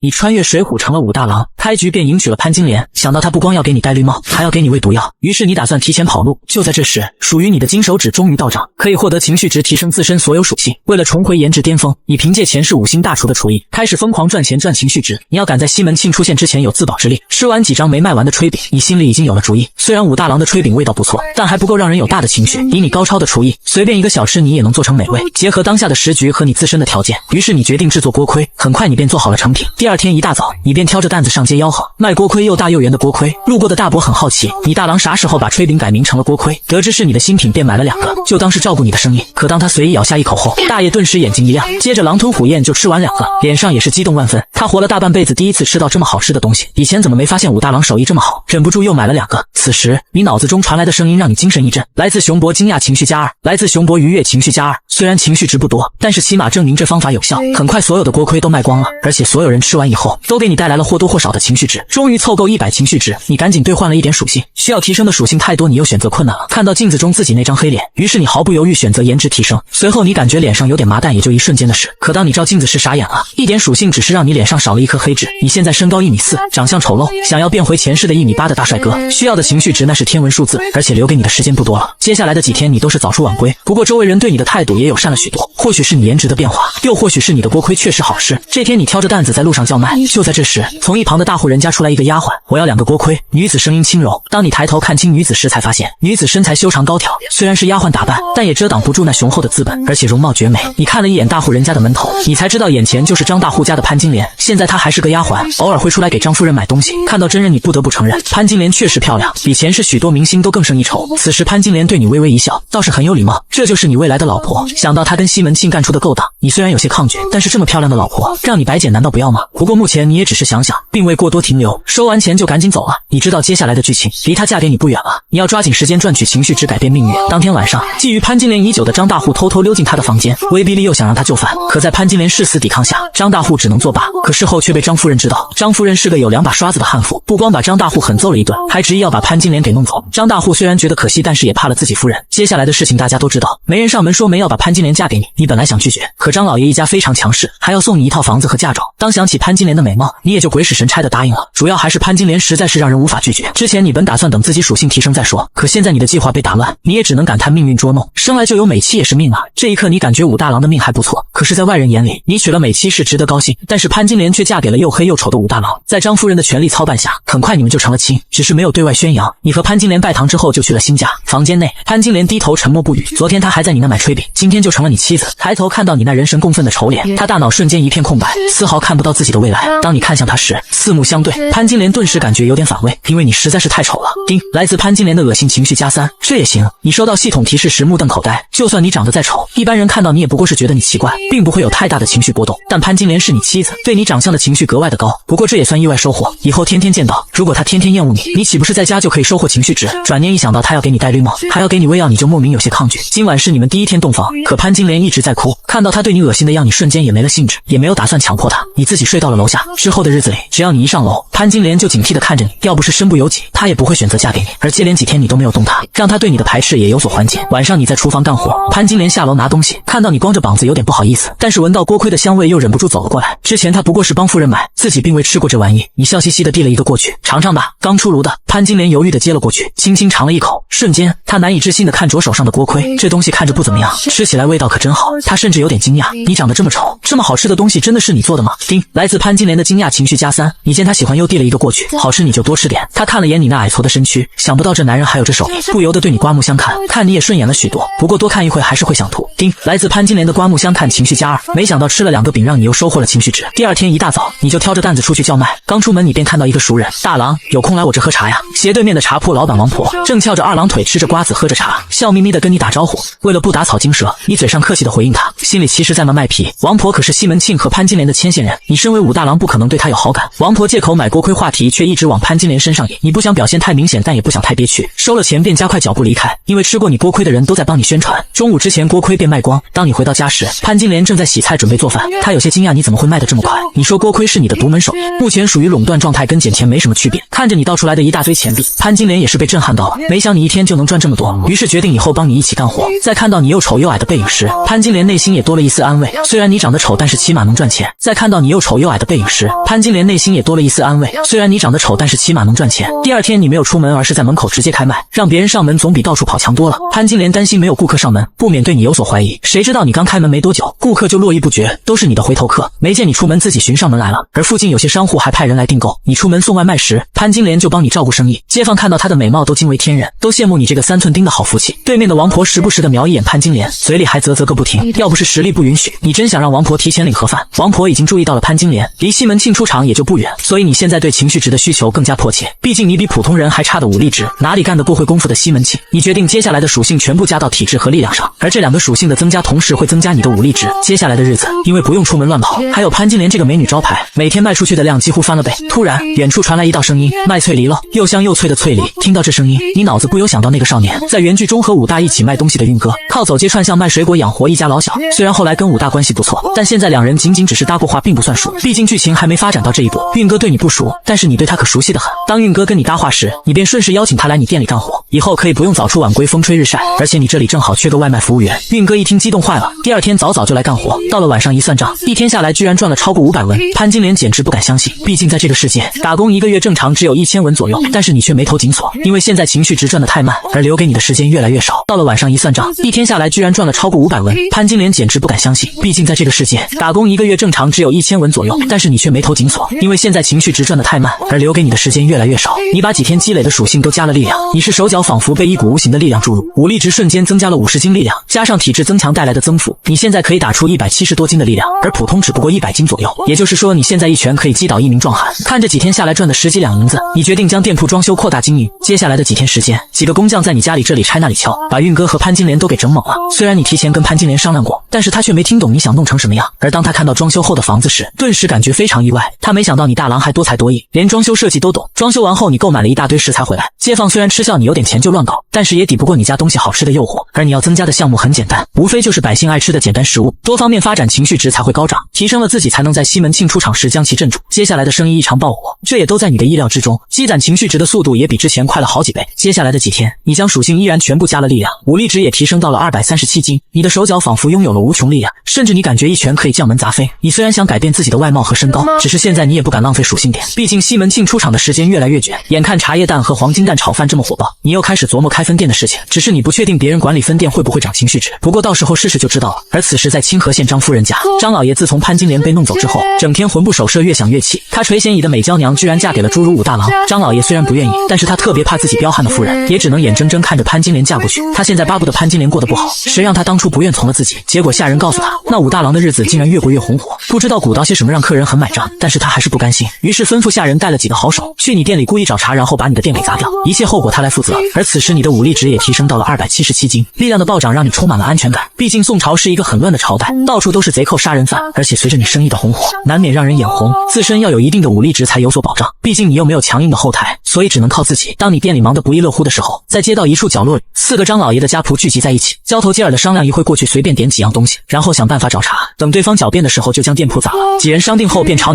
你穿越水浒成了武大郎，开局便迎娶了潘金莲。想到他不光要给你戴绿帽，还要给你喂毒药，于是你打算提前跑路。就在这时，属于你的金手指终于到账，可以获得情绪值提升自身所有属性。为了重回颜值巅峰，你凭借前世5星大厨的厨艺，开始疯狂赚钱赚情绪值。你要赶在西门庆出现之前有自保之力。吃完几张没卖完的炊饼，你心里已经有了主意。虽然武大郎的炊饼味道不错，但还不够让人有大的情绪。以你高超的厨艺，随便一个小吃你也能做成美味。结合当下的时局和你自身的条件，于是你决定制作锅盔。很快你便做好了成品。第二天一大早，你便挑着担子上街吆喝，卖锅盔又大又圆的锅盔。路过的大伯很好奇，你大郎啥时候把炊饼改名成了锅盔？得知是你的新品，便买了2个，就当是照顾你的生意。可当他随意咬下一口后，大爷顿时眼睛一亮，接着狼吞虎咽就吃完2个，脸上也是激动万分。他活了大半辈子，第一次吃到这么好吃的东西，以前怎么没发现武大郎手艺这么好？忍不住又买了2个。此时你脑子中传来的声音让你精神一振，来自熊博惊讶情绪+2，来自熊博愉悦情绪+2。虽然情绪值不多，但是起码证明这方法有效。很快所有的锅盔都卖光了，而且所有人吃完以后都给你带来了或多或少的情绪值。终于凑够100情绪值，你赶紧兑换了一点属性。需要提升的属性太多，你又选择困难了。看到镜子中自己那张黑脸，于是你毫不犹豫选择颜值提升。随后你感觉脸上有点麻蛋，也就一瞬间的事。可当你照镜子时傻眼了，一点属性只是让你脸上少了一颗黑痣。你现在身高1.4米，长相丑陋，想要变回前世的1.8米的大帅哥，需要的情绪值那是天文数字，而且留给你的时间不多了。接下来的几天你都是早出晚归，不过周围人对你的态度也有善了许多。或许是你颜值的变化，又或许是你的锅盔确实好吃。这天你挑着担子在路上叫卖，就在这时，从一旁的大户人家出来一个丫鬟，我要2个锅盔。女子声音轻柔，当你抬头看清女子时，才发现女子身材修长高挑，虽然是丫鬟打扮，但也遮挡不住那雄厚的资本，而且容貌绝美。你看了一眼大户人家的门头，你才知道眼前就是张大户家的潘金莲。现在她还是个丫鬟，偶尔会出来给张夫人买东西。看到真人，你不得不承认，潘金莲确实漂亮，比前世许多明星都更胜一筹。此时潘金莲对你微微一笑，倒是很有礼貌，这就是你未来的老婆。想到她跟西门庆干出的勾当，你虽然有些抗拒，但是这么漂亮的老婆让你白捡难道不要吗？不过目前你也只是想想，并未过多停留，收完钱就赶紧走了。你知道接下来的剧情，离她嫁给你不远了，你要抓紧时间赚取情绪值改变命运。当天晚上，觊觎潘金莲已久的张大户偷偷溜进她的房间，威逼利诱想让她就范，可在潘金莲誓死抵抗下，张大户只能作罢。可事后却被张夫人知道，张夫人是个有2把刷子的悍妇，不光把张大户狠揍了一顿，还执意要把潘金莲给弄走。张大户虽然觉得可惜，但是也怕了自己夫人。接下来的事情大家都知道，媒人上门说媒要把潘金莲嫁给你，你本来想拒绝，可张老爷一家非常强势，还要送你一套房子和嫁妆。当想起潘金莲的美貌，你也就鬼使神差的答应了。主要还是潘金莲实在是让人无法拒绝。之前你本打算等自己属性提升再说，可现在你的计划被打乱，你也只能感叹命运捉弄，生来就有美妻也是命啊。这一刻你感觉武大郎的命还不错，可是在外人眼里，你娶了美妻是值得高兴，但是潘金莲却嫁给了又黑又丑的武大郎。在张夫人的全力操办下，很快你们就成了亲，只是没有对外宣扬。你和潘金莲拜堂之后就去了新家。房间内，潘金莲低头沉默不语。昨天她还在你那买炊饼，今天就成了你妻子。抬头看到你那人神共愤的丑脸，她大脑瞬间一片空白，丝毫看不到自己的未来。当你看向她时，四目相对，潘金莲顿时感觉有点反胃，因为你实在是太丑了。丁，来自潘金莲的恶心情绪+3，这也行。你收到系统提示时目瞪口呆，就算你长得再丑，一般人看到你也不过是觉得你奇怪，并不会有太大的情绪波动。但潘金莲是你妻子，对你长相的情绪格外的高。不过这也算意外收获，以后天天见到。如果她天天厌恶你，你岂不是在家就可以收获情绪值？转念一想到她要给你戴绿帽，还要给你喂药，你就莫名有些抗拒。今晚是你们第一天洞房，可潘金莲一直在哭，看到她对你恶心的样，你瞬间也没了兴致，也没有打算强迫她，你自己睡到了楼下。之后的日子里，只要你一上楼，潘金莲就警惕地看着你，要不是身不由己，她也不会选择嫁给你。而接连几天你都没有动她，让她对你的排斥也有所缓解。晚上你在厨房干活，潘金莲下楼拿东西，看到你光着膀子有点不好意思，但是闻到锅盔的香味又忍不住走了过来。之前她不过是帮夫人买，自己并未吃过这玩意。你笑嘻嘻地递了一个过去，尝尝吧。刚出炉的，潘金莲犹豫地接了过去，轻轻尝了一口，瞬间她难以置信地看着手上的锅盔，这东西看着不怎么样，吃起来味道可真好。她甚至有点惊讶，你长得这么丑，这么好吃的东西真的是你做的吗？丁，来自潘金莲的惊讶情绪+3，你见她喜欢又递了一个过去，好吃你就多吃点。她看了眼你那矮矬的身躯，想不到这男人还有这手艺，不由得对你刮目相看，看你也顺眼了许多，不过多看一会还是会想吐。丁，来自潘金莲的刮目相看情绪+2，没想到吃了2个饼让你又收获了情绪值。第二天一大早，你就挑着担子出去叫卖，刚出门你便看到一个熟人，大郎，有空来我这喝茶呀。斜对面的茶铺老板王婆正翘着2郎腿吃着瓜子喝着茶，笑眯眯的跟你打招呼。为了不打草惊蛇，你嘴上客气的回应他，心里其实在卖皮。王婆可是西门庆和潘金莲的牵线人，你身为武大郎不可能对她有好感。王婆借口买锅盔话题却一直往潘金莲身上引，你不想表现太明显，但也不想太憋屈，收了钱便加快脚步离开，因为吃过你锅盔的人都在帮你宣传。中午之前锅盔便卖光。当你回到家时，潘金莲正在洗菜准备做饭，她有些惊讶你怎么会卖得这么快。你说锅盔是你的独门手艺，目前属于垄断状态，跟捡钱没什么区别。看着你倒出来的一大堆堆钱币。潘金莲也是被震撼到了，没想你一天就能赚这么多，于是决定以后帮你一起干活。在看到你又丑又矮的背影时，潘金莲内心也多了一丝安慰，虽然你长得丑，但是起码能赚钱。在看到你又丑又矮的背影时，潘金莲内心也多了一丝安慰，虽然你长得丑，但是起码能赚钱。第二天你没有出门，而是在门口直接开卖，让别人上门总比到处跑强多了。潘金莲担心没有顾客上门，不免对你有所怀疑，谁知道你刚开门没多久，顾客就络绎不绝，都是你的回头客，没见你出门自己寻上门来了。而附近有些商户还派人来订购，你出门送外卖时，潘金莲就帮你照顾生意。街坊看到她的美貌都惊为天人，都羡慕你这个3寸丁的好福气。对面的王婆时不时的瞄一眼潘金莲，嘴里还啧啧个不停，要不是实力不允许，你真想让王婆提前领盒饭。王婆已经注意到了潘金莲，离西门庆出场也就不远，所以你现在对情绪值的需求更加迫切。毕竟你比普通人还差的武力值，哪里干得过会功夫的西门庆？你决定接下来的属性全部加到体质和力量上，而这2个属性的增加同时会增加你的武力值。接下来的日子，因为不用出门乱跑，还有潘金莲这个美女招牌，每天卖出去的量几乎翻了倍。突然，远处传来一道声音：卖脆梨了，又香又脆的脆梨。听到这声音，你脑子不由想到那个少年在原剧中和武大一起卖东西的运哥，靠走街串巷卖水果养活一家老小。虽然后来跟武大关系不错，但现在两人仅仅只是搭过话，并不算熟，毕竟剧情还没发展到这一步。运哥对你不熟，但是你对他可熟悉得很。当运哥跟你搭话时，你便顺势邀请他来你店里干活，以后可以不用早出晚归风吹日晒，而且你这里正好缺个外卖服务员。运哥一听激动坏了，第二天早早就来干活，到了晚上一算账，一天下来居然赚了超过500文。潘金莲简直不敢相信，毕竟在这个世界打工1个月正常只有1000文左右，但是你却眉头紧锁，因为现在情绪值赚得太慢，而留给你的时间越来越少。到了晚上一算账，一天下来居然赚了超过500文。潘金莲简直不敢相信，毕竟在这个世界打工1个月正常只有1000文左右，但是你却眉头紧锁，因为现在情绪值赚得太慢，而留给你的时间越来越少。你把几天积累的属性都加了力量，你是手脚仿佛被一股无形的力量注入，武力值瞬间增加了50斤力量，加上体质增强带来的增幅，你现在可以打出170多斤的力量，而普通只不过100斤左右，也就是说你现在一拳可以击倒一名壮汉。看着几天下来赚的10几两银子，你决定将店铺装修扩大经营。接下来的几天时间，几个工匠在你家里这里拆那里敲，把运哥和潘金莲都给整懵了。虽然你提前跟潘金莲商量过，但是他却没听懂你想弄成什么样。而当他看到装修后的房子时，顿时感觉非常意外，他没想到你大郎还多才多艺，连装修设计都懂。装修完后，你购买了一大堆食材回来，街坊虽然嗤笑你有点钱就乱搞，但是也抵不过你家东西好吃的诱惑。而你要增加的项目很简单，无非就是百姓爱吃的简单食物，多方面发展情绪值才会高涨，提升了自己才能在西门庆出场时将其镇住。接下来的生意异常爆火，这也都在你的意料之中，积攒情绪值的速度也比之前快了好几倍。接下来的几天，你将属性依然全部加了力量，武力值也提升到了237斤，你的手脚仿佛拥有了无穷力量，甚至你感觉一拳可以将门砸飞。你虽然想改变自己的外貌和身高，只是现在你也不敢浪费属性点，毕竟西门庆出场的时间越来越卷。眼看茶叶蛋和黄金蛋炒饭这么火爆，你又开始琢磨开分店的事情，只是你不确定别人管理分店会不会涨情绪值，不过到时候试试就知道了。而此时在清河县张夫人家，张老爷自从潘金莲被弄走之后，整天魂不守舍，越想越气。他垂涎已的美娇娘居然嫁给了侏儒武大郎，张老爷虽然不愿意，但是他特别怕自己彪悍的夫人，也只能眼睁睁看着潘金莲嫁过去。他现在巴不得潘金莲过得不好，谁让他当初不愿从了自己。结果下人告诉他，那武大郎的日子竟然越过越红火，不知道鼓捣些什么让客人很买账，但是他还是不甘心，于是吩咐下人带了几个好手去你店里故意找茬，然后把你的店给砸掉，一切后果他来负责。而此时你的武力值也提升到了277斤，力量的暴涨让你充满了安全感。毕竟宋朝是一个很乱的朝代，到处都是贼寇杀人犯，而且随着你生意的红火，难免让人眼红，自身要有一定的武力值才有所保障。毕竟你又没有强硬的后台，所以只能靠自己。当你店里忙得不亦乐乎的时候，在街道一处角落里，4个张老爷的家仆聚集在一起，交头接耳的商量一会过去，随便点几样东西，然后想办法找茬。等对方狡辩的时候，就将店铺砸了。几人商定后便朝你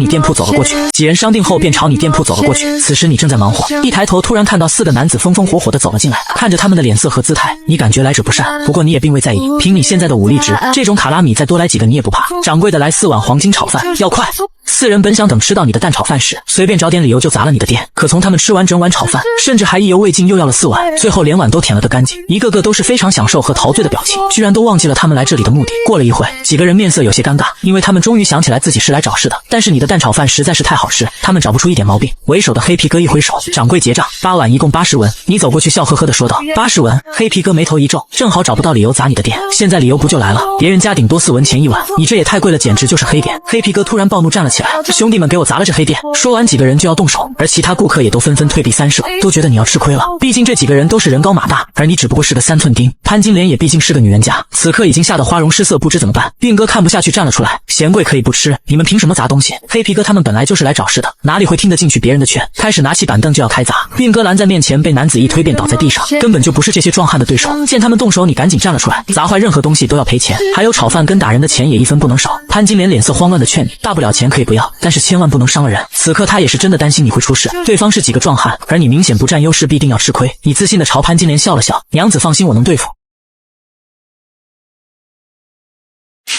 店铺走了过去，此时你正在忙活，一抬头突然看到4个男子风风火火地走了进来，看着他们的脸色和姿态，你感觉来者不善，不过你也并未在意，凭你现在的武力值，这种卡拉米再多来几个你也不怕。掌柜的，来4碗黄金炒饭，要快。4人本想等吃到你的蛋炒饭时，随便找点理由就砸了你的店，可从他们吃完整碗炒饭，甚至还意犹未尽又要了4碗，最后连碗都舔了个干净，一个个都是非常享受和陶醉的表情，居然都忘记了他们来这里的目的。过了一会，几个人面色有些尴尬，因为他们终于想起来自己是来找事的，但是你的蛋炒饭实在是太好吃，他们找不出一点毛病。为首的黑皮哥一挥手，掌柜结账，8碗一共80文。你走过去笑呵呵地说道，80文。黑皮哥眉头一皱，正好找不到理由砸你的店，现在理由不就来了，别人家顶多4文钱一碗，你这也太贵了，简直就是黑店。黑皮哥突然暴怒站了起来，兄弟们给我砸了这黑店。说完几个人就要动手，而其他顾客也都纷纷退避三舍，都觉得你要吃亏了，毕竟这几个人都是人高马大，而你只不过是个3寸丁。潘金莲也毕竟是个女人家，此刻已经吓得花容失色，不知怎么办。运哥看不下去站了出来，嫌贵可以不吃，你们凭什么砸东西？黑皮哥他们本来就是来找事的，哪里会听得进去别人的劝，开始拿起板凳就要开砸。运哥拦在面前，被男子一推便倒在地上，根本就不是这些壮汉的对手。见他们动手，你赶紧站了出来，砸坏任何东西都要赔钱，还有炒饭跟打人的钱也一分不能少。潘金莲脸色慌乱的劝你，大不了钱可以不要，但是千万不能伤了人。此刻他也是真的担心你会出事，对方是几个壮汉，而你明显不占优势，必定要吃亏。你自信的朝潘金莲笑了笑，娘子放心，我能对付。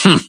哼。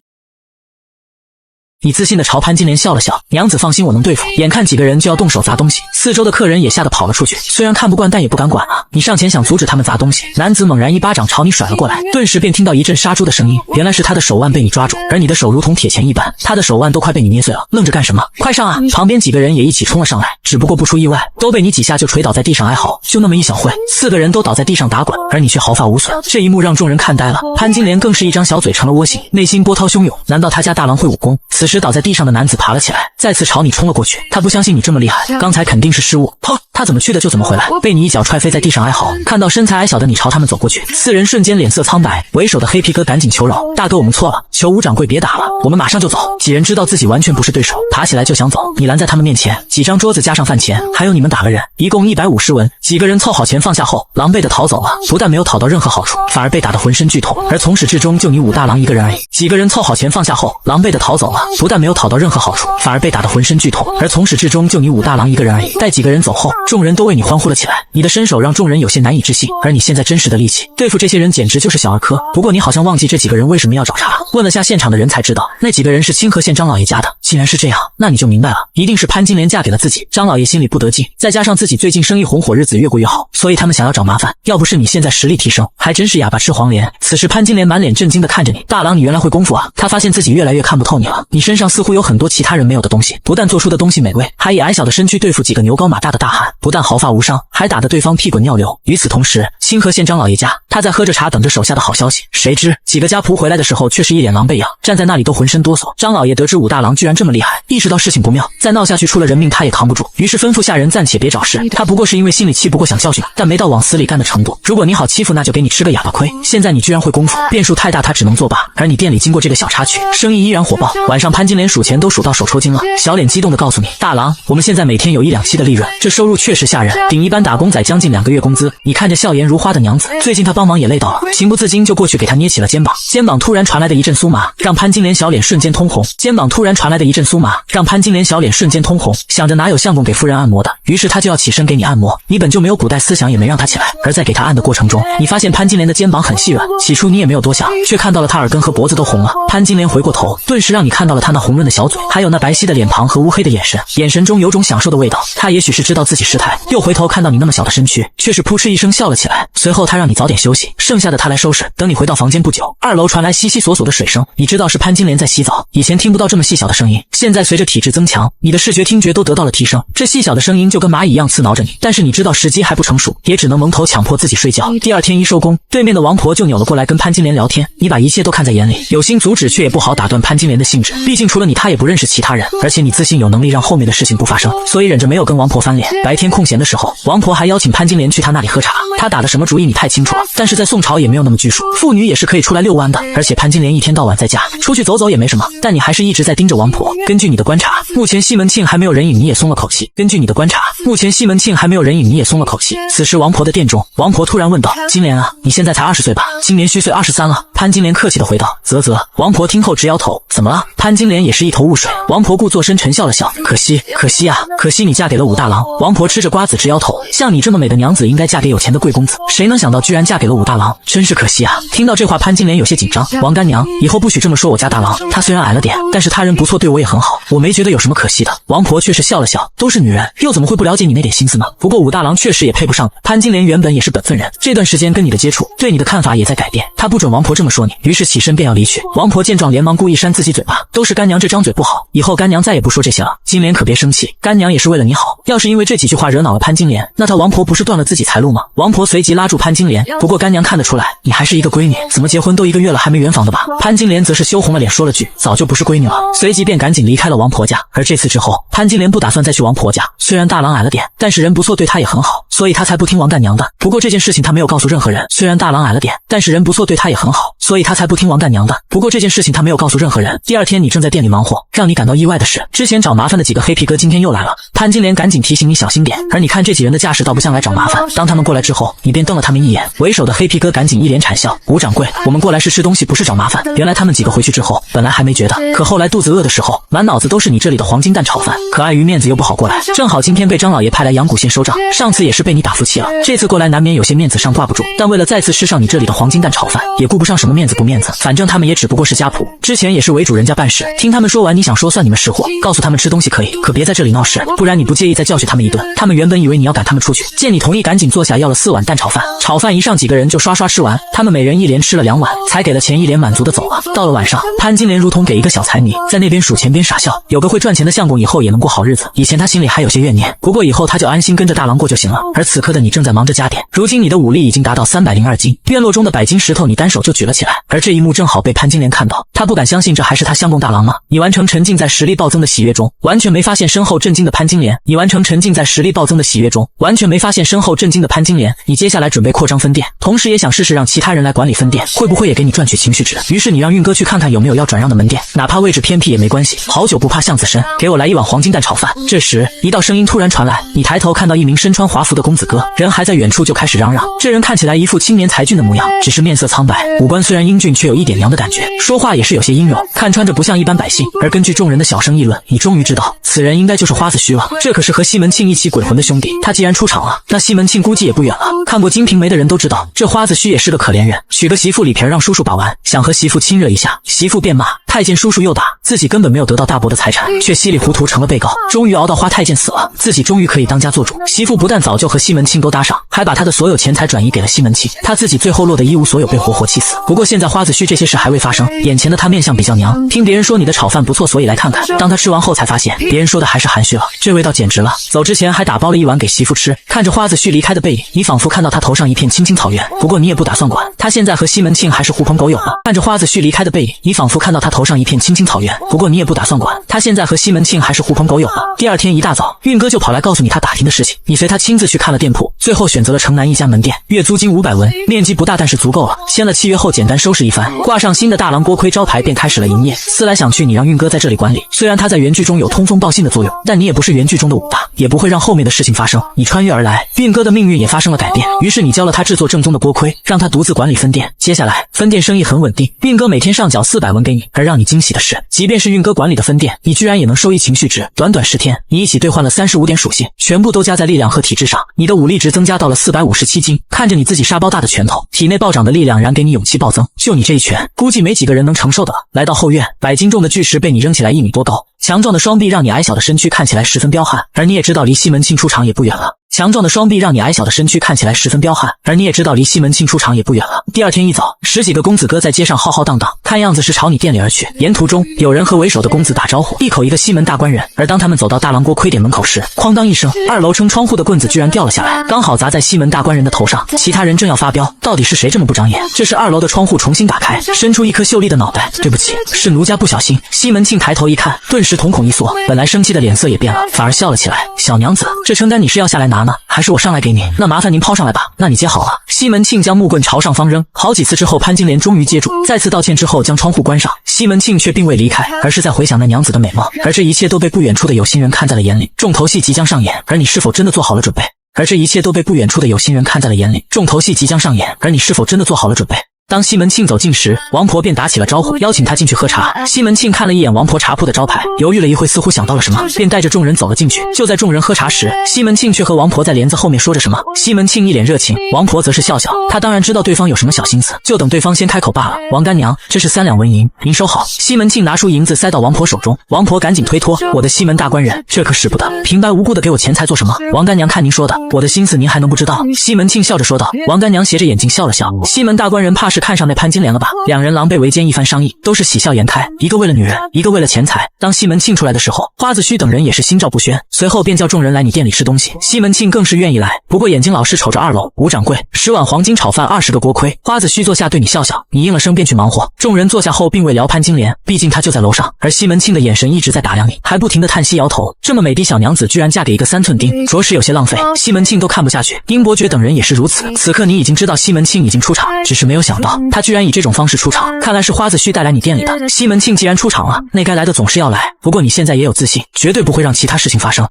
你自信的朝潘金莲笑了笑，娘子放心，我能对付。眼看几个人就要动手砸东西，四周的客人也吓得跑了出去，虽然看不惯，但也不敢管啊。你上前想阻止他们砸东西，男子猛然一巴掌朝你甩了过来，顿时便听到一阵杀猪的声音，原来是他的手腕被你抓住，而你的手如同铁钳一般，他的手腕都快被你捏碎了。愣着干什么？快上啊！旁边几个人也一起冲了上来，只不过不出意外，都被你几下就捶倒在地上哀嚎。就那么一小会，4个人都倒在地上打滚，而你却毫发无损。这一幕让众人看呆了，潘金莲更是一张小嘴成了窝形，内心波涛汹涌。难道他家大郎会武功？此时倒在地上的男子爬了起来，再次朝你冲了过去。他不相信你这么厉害，刚才肯定是失误。砰！他怎么去的就怎么回来，被你一脚踹飞在地上哀嚎。看到身材矮小的你朝他们走过去，4人瞬间脸色苍白，为首的黑皮哥赶紧求饶：“大哥，我们错了，求吴掌柜别打了，我们马上就走。”几人知道自己完全不是对手，爬起来就想走，你拦在他们面前，几张桌子加上饭钱，还有你们打个人，一共150文。几个人凑好钱放下后，狼狈的逃走了，不但没有讨到任何好处，反而被打得浑身剧痛。而从始至终就你武大郎一个人而已。几个人凑好钱放下后，狼狈的逃走了，不但没有讨到任何好处，反而被打得浑身剧痛。而从始至终就你武大郎一个人而已。待几个人走后，众人都为你欢呼了起来。你的身手让众人有些难以置信，而你现在真实的力气，对付这些人简直就是小儿科。不过你好像忘记这几个人为什么要找茬，问了下现场的人才知道，那几个人是清河县张老爷家的。既然是这样，那你就明白了，一定是潘金莲嫁给了自己。张老爷心里不得劲，再加上自己最近生意红火，日子越过越好，所以他们想要找麻烦。要不是你现在实力提升，还真是哑巴吃黄连。此时潘金莲满脸震惊地看着你，大郎你原来会功夫啊。他发现自己越来越看不透你了，你身上似乎有很多其他人没有的东西，不但做出的东西美味，还以矮小的身躯对付几个牛高马大的大汉，不但毫发无伤，还打得对方屁滚尿流。与此同时，清河县张老爷家，他在喝着茶等着手下的好消息，谁知几个家仆回来的时候却是一脸狼狈样，站在那里都浑身哆嗦。张老爷得知武大郎居然这么厉害，意识到事情不妙，再闹下去出了人命他也扛不住，于是吩咐下人暂且别找事。他不过是因为心里气不过想教训，但没到往死里干的程度。如果你好欺负，那就给你吃个哑巴亏。现在你居然会功夫，变数太大，他只能作罢。而你店里经过这个小插曲，生意依然火爆。晚上潘金莲数钱都数到手抽筋了，小脸激动地告诉你，大郎，我们现在每天有1、2期的利润，这收入确实吓人，顶一般打工仔将近2个月工资。你看着笑颜如花的娘子，最近她帮忙也累到了，情不自禁就过去给她捏起了肩膀。肩膀突然传来的一阵酥麻，让潘金莲小脸瞬间通红。肩膀突然传来的一阵酥麻，让潘金莲小脸瞬间通红。想着哪有相公给夫人按摩的，于是她就要起身给你按摩。你本就没有古代思想，也没让她起来。而在给她按的过程中，你发现潘金莲的肩膀很细软。起初你也没有多想，却看到了她耳根和脖子都红了。潘金莲回过头，顿时让你看到了她那红润的小嘴，还有那白皙的脸庞和乌黑的眼神，眼神中有种享受的味道。她也许是知道自己失态，又回头看到你那么小的身躯，却是扑哧一声笑了起来。随后她让你早点休息，剩下的她来收拾。等你回到房间不久，2楼传来悉悉索索的水声，你知道是潘金莲在洗澡。以前听不到这么细小的声音，现在随着体质增强，你的视觉听觉都得到了提升，这细小的声音就跟蚂蚁一样刺挠着你。但是你知道时机还不成熟，也只能蒙头强迫自己睡觉。第2天一收工，对面的王婆就扭了过来跟潘金莲聊天，你把一切都看在眼里，有心阻止却也不好打断潘金莲的兴致，毕竟除了你她也不认识其他人，而且你自信有能力让后面的事情不发生，所以忍着没有跟王婆翻脸。白天空闲的时候，王婆还邀请潘金莲去她那里喝茶，她打的什么主意你太清楚了，但是在宋朝也没有那么拘束，妇女也是可以出来遛弯的，而且潘金莲一天到晚在家，出去走走也没什么，但你还是一直在盯着王婆。根据你的观察，目前西门庆还没有人影，你也松了口气。根据你的观察，目前西门庆还没有人影，你也松了口气。此时王婆的店中，王婆突然问道：“金莲啊，你现在才20岁吧？今年虚岁23了。”潘金莲客气地回道：“啧。”王婆听后直摇头：“怎么了？”潘金莲也是一头雾水。王婆故作深沉笑了笑：“可惜啊，可惜你嫁给了武大郎。”王婆吃着瓜子直摇头：“像你这么美的娘子，应该嫁给有钱的贵公子，谁能想到居然嫁给了武大郎，真是可惜啊。”听到这话，潘金莲有些紧张：“王干娘，以后不许这么说我家大郎，他虽然矮了点，但是他人不错，对我也很好，我没觉得有什么可惜的。”王婆却是笑了笑：“都是女人，又怎么会不了解你那点心思呢？不过武大郎确实也配不上你。”潘金莲原本也是本分人，这段时间跟你的接触，对你的看法也在改变，她不准王婆这么说你，于是起身便要离去。王婆见状连忙故意扇自己嘴巴：“都是干娘这张嘴不好，以后干娘再也不说这些了。金莲可别生气，干娘也是为了你好，要是因为这几句话惹恼了潘金莲，那她王婆不是断了自己财路吗？”王婆随即拉住潘金莲：“不过干娘看得出来，你还是一个闺女，怎么结婚都1个月了还没圆房的吧？”潘金莲则是羞红了脸说了句：“早就不是闺女了。”随即便赶紧离开了王婆家。而这次之后，潘金莲不打算再去王婆家，虽然大郎矮了点，但是人不错，对她也很好，所以她才不听王干娘的。不过这件事情她没有告诉任何人，虽然大郎矮了点，但是人不错，对她也很好，所以他才不听王干娘的。不过这件事情他没有告诉任何人。第二天你正在店里忙活，让你感到意外的是，之前找麻烦的几个黑皮哥今天又来了。潘金莲赶紧提醒你小心点，而你看这几人的架势倒不像来找麻烦。当他们过来之后，你便瞪了他们一眼。为首的黑皮哥赶紧一脸谄笑：吴掌柜，我们过来是吃东西，不是找麻烦。原来他们几个回去之后，本来还没觉得，可后来肚子饿的时候，满脑子都是你这里的黄金蛋炒饭。可碍于面子又不好过来，正好今天被张老爷派来阳谷县收账，上次也是被你打服气了，这次过来难免有些面子上挂不住。但为了再次吃上你这里的黄金蛋炒饭，也顾不上什么面子不面子，反正他们也只不过是家仆，之前也是为主人家办事。听他们说完，你想说算你们识货，告诉他们吃东西可以，可别在这里闹事，不然你不介意再教训他们一顿。他们原本以为你要赶他们出去，见你同意，赶紧坐下要了4碗蛋炒饭。炒饭一上，几个人就刷刷吃完，他们每人一连吃了2碗，才给了钱，一脸满足的走了。到了晚上，潘金莲如同给一个小财迷，在那边数钱边傻笑。有个会赚钱的相公，以后也能过好日子。以前他心里还有些怨念，不过以后他就安心跟着大郎过就行了。而此刻的你正在忙着加点，如今你的武力已经达到302斤，院落中的100斤石头你单手就举了起来。而这一幕正好被潘金莲看到，他不敢相信这还是他相公大郎吗？你完成沉浸在实力暴增的喜悦中，完全没发现身后震惊的潘金莲。你完成沉浸在实力暴增的喜悦中，完全没发现身后震惊的潘金莲。你接下来准备扩张分店，同时也想试试让其他人来管理分店，会不会也给你赚取情绪值？于是你让运哥去看看有没有要转让的门店，哪怕位置偏僻也没关系。好久不怕巷子深，给我来1碗黄金蛋炒饭。这时一道声音突然传来，你抬头看到一名身穿华服的公子哥，人还在远处就开始嚷嚷。这人看起来一副青年才俊的模样，只是面色苍白，五官虽然英俊，却有一点娘的感觉，说话也是有些阴柔，看穿着不像一般百姓。而根据众人的小声议论，你终于知道此人应该就是花子虚了。这可是和西门庆一起鬼魂的兄弟，他既然出场了，那西门庆估计也不远了。看过《金瓶梅》的人都知道，这花子虚也是个可怜人，娶个媳妇里皮让叔叔把玩，想和媳妇亲热一下，媳妇便骂，太监叔叔又打，自己根本没有得到大伯的财产，却稀里糊涂成了被告。终于熬到花太监死了，自己终于可以当家做主，媳妇不但早就和西门庆都搭上，还把他的所有钱财转移给了西门庆，他自己最后落得一无所有，被活活气死。不过现在花子虚这些事还未发生，眼前的他面相比较娘，听别人说你的炒饭不错，所以来看看。当他吃完后才发现，别人说的还是含蓄了，这味道简直了。走之前还打包了1碗给媳妇吃。看着花子虚离开的背影，你仿佛看到他头上一片青青草原，不过你也不打算管，他现在和西门庆还是狐朋狗友了。看着花子虚离开的背影，你仿佛看到他头上一片青青草原，不过你也不打算管，他现在和西门庆还是狐朋狗友了。第二天一大早，运哥就跑来告诉你他打听的事情，你随他亲自去看了店铺，最后选择了城南一家门店，月租金500文，面积不大，但是足够了。签了契约后简单收拾一番，挂上新的大郎锅盔招牌，便开始了营业。思来想去，你让运哥在这里管理，虽然他在原剧中有通风报信的作用，但你也不是原剧中的武大，也不会让后面的事情发生。你穿越而来，运哥的命运也发生了改变，于是你教了他制作正宗的锅盔，让他独自管理分店。接下来分店生意很稳定，运哥每天上缴400文给你。而让你惊喜的是，即便是运哥管理的分店，你居然也能收益情绪值。短短10天，你一起兑换了35点属性，全部都加在力量和体质上，你的武力值增加到了457斤。看着你自己沙包大的拳头，体内暴涨的力量燃给你勇气暴增。就你这一拳，估计没几个人能承受的了。来到后院，100斤重的巨石被你扔起来1米多高，强壮的双臂让你矮小的身躯看起来十分彪悍，而你也知道离西门庆出场也不远了。强壮的双臂让你矮小的身躯看起来十分彪悍，而你也知道离西门庆出场也不远了。第二天一早，10几个公子哥在街上浩浩荡荡，看样子是朝你店里而去。沿途中，有人和为首的公子打招呼，一口一个西门大官人。而当他们走到大郎锅盔店门口时，哐当一声，2楼撑窗户的棍子居然掉了下来，刚好砸在西门大官人的头上。其他人正要发飙，到底是谁这么不长眼？这时2楼的窗户重新打开，伸出一颗秀丽的脑袋。对不起，是奴家不小心。西门庆抬头一看，顿时瞳孔一缩，本来生气的脸色也变了，反而笑了起来。小娘子，这称单你是要下来拿呢，还是我上来给你？那麻烦您抛上来吧。那你接好了。西门庆将木棍朝上方扔，好几次之后，潘金莲终于接住，再次道歉之后将窗户关上。西门庆却并未离开，而是在回想那娘子的美貌，而这一切都被不远处的有心人看在了眼里。重头戏即将上演，而你是否真的做好了准备？而这一切都被不远处的有心人看在了眼里，重头戏即将上演，而你是否真的做好了准备？当西门庆走近时，王婆便打起了招呼，邀请他进去喝茶。西门庆看了一眼王婆茶铺的招牌，犹豫了一会，似乎想到了什么，便带着众人走了进去。就在众人喝茶时，西门庆却和王婆在帘子后面说着什么。西门庆一脸热情，王婆则是笑笑，他当然知道对方有什么小心思，就等对方先开口罢了。王干娘，这是3两纹银，您收好。西门庆拿出银子塞到王婆手中，王婆赶紧推脱，我的西门大官人，这可使不得，平白无故的给我钱财做什么？王干娘看您说的，我的心思您还能不知道？西门庆笑着说道。王干娘斜着眼睛笑了笑，西门大官人怕是看上那潘金莲了吧？两人狼狈为奸一番商议，都是喜笑颜开，一个为了女人，一个为了钱财。当西门庆出来的时候，花子虚等人也是心照不宣，随后便叫众人来你店里吃东西。西门庆更是愿意来，不过眼睛老是瞅着2楼。吴掌柜，10碗黄金炒饭，20个锅盔。花子虚坐下对你笑笑，你应了声便去忙活。众人坐下后并未聊潘金莲，毕竟她就在楼上，而西门庆的眼神一直在打量你，还不停地叹息摇头。这么美的小娘子居然嫁给一个3寸丁，着实有些浪费。西门庆都看不下去，丁伯爵等人也是如此。此刻你已经知道西门庆已经出场，只是没有想到到他居然以这种方式出场，看来是花子虚带来你店里的。西门庆既然出场了，那该来的总是要来。不过你现在也有自信，绝对不会让其他事情发生。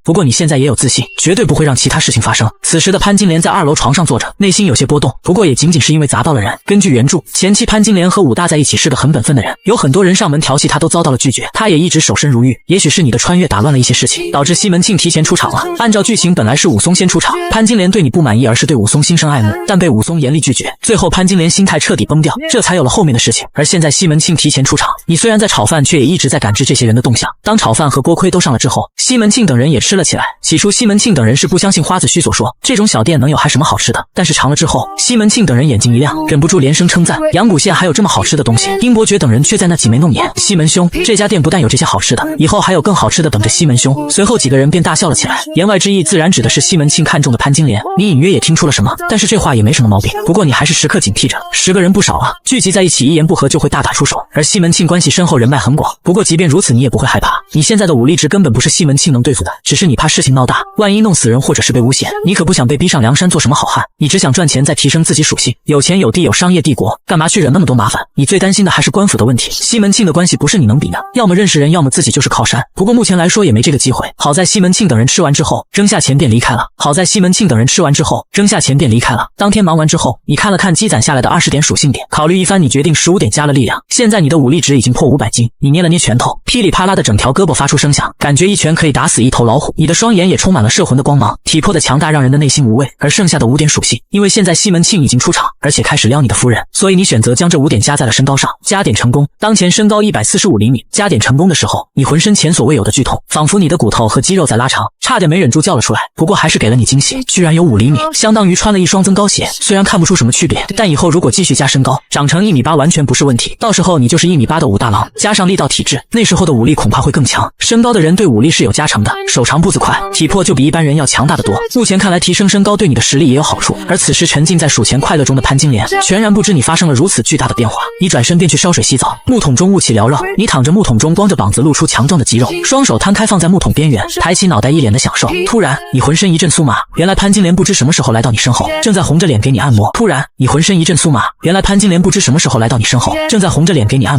此时的潘金莲在2楼床上坐着，内心有些波动，不过也仅仅是因为砸到了人。根据原著，前期潘金莲和武大在一起是个很本分的人，有很多人上门调戏他都遭到了拒绝，他也一直守身如玉。也许是你的穿越打乱了一些事情，导致西门庆提前出场了。按照剧情本来是武松先出场，潘金莲对你不满意，而是对武松心生爱慕，但被武松严厉拒绝，最后潘金莲心态彻底崩掉，这才有了后面的事情。而现在西门庆提前出场，你虽然在炒饭，却也一直在感知这些人的动向。当炒饭和锅盔都上了之后，西门庆等人也吃了起来。起初西门庆等人是不相信花子虚所说，这种小店能有还什么好吃的，但是尝了之后，西门庆等人眼睛一亮，忍不住连声称赞，阳谷县还有这么好吃的东西。殷伯爵等人却在那挤眉弄眼，西门兄，这家店不但有这些好吃的，以后还有更好吃的等着西门兄。随后几个人便大笑了起来，言外之意自然指的是西门庆看中的潘金莲。你隐约也听出了什么，但是这话也没什么毛病，不过你还是时刻警惕着，10个人不少啊，聚集在一起一言不合就会大打出手，而西门庆关系深厚，人脉很广。不过即便如此，你也不会害怕，你现在的武力值根本不是西门庆能对付的，只是你怕事情闹大，万一弄死人或者是被诬陷，你可不想被逼上梁山做什么好汉，你只想赚钱再提升自己属性，有钱有地有商业帝国，干嘛去惹那么多麻烦？你最担心的还是官府的问题，西门庆的关系不是你能比的，要么认识人，要么自己就是靠山。不过目前来说也没这个机会。好在西门庆等人吃完之后扔下钱便离开了。当天忙完之后，你看了看积攒下来的20点属性点，考虑一番，你决定15点加了力量。现在你的武力值已经破500斤，你捏了捏拳头，噼里啪啦的整条胳膊发出声响，感觉一拳可以打死一头老虎。你的双眼也充满了摄魂的光芒，体魄的强大让人的内心无畏。而剩下的5点属性，因为现在西门庆已经出场，而且开始撩你的夫人，所以你选择将这5点加在了身高上，加点成功。当前身高145厘米，加点成功的时候，你浑身前所未有的剧痛，仿佛你的骨头和肌肉在拉长，差点没忍住叫了出来。不过还是给了你惊喜，居然有5厘米，相当于穿了一双增高鞋。虽然看不出什么区别，但以后如果继续加身高，长成1.8米完全不是问题。到时候你就是1.8米的武大郎，加上力道体质，那时候的武力恐怕会更强。身高的人对武力是有加成的，手长步子快，体魄就比一般人要强大得多。目前看来提升身高对你的实力也有好处。而此时沉浸在数钱快乐中的潘金莲全然不知你发生了如此巨大的变化。你转身便去烧水洗澡，木桶中雾气缭绕，你躺着，木桶中光着膀子露出强壮的肌肉，双手摊开放在木桶边缘，抬起脑袋一脸的享受。突然你浑身一阵酥麻，原来潘金莲不知什么时候来到你身后，正在红着脸给你按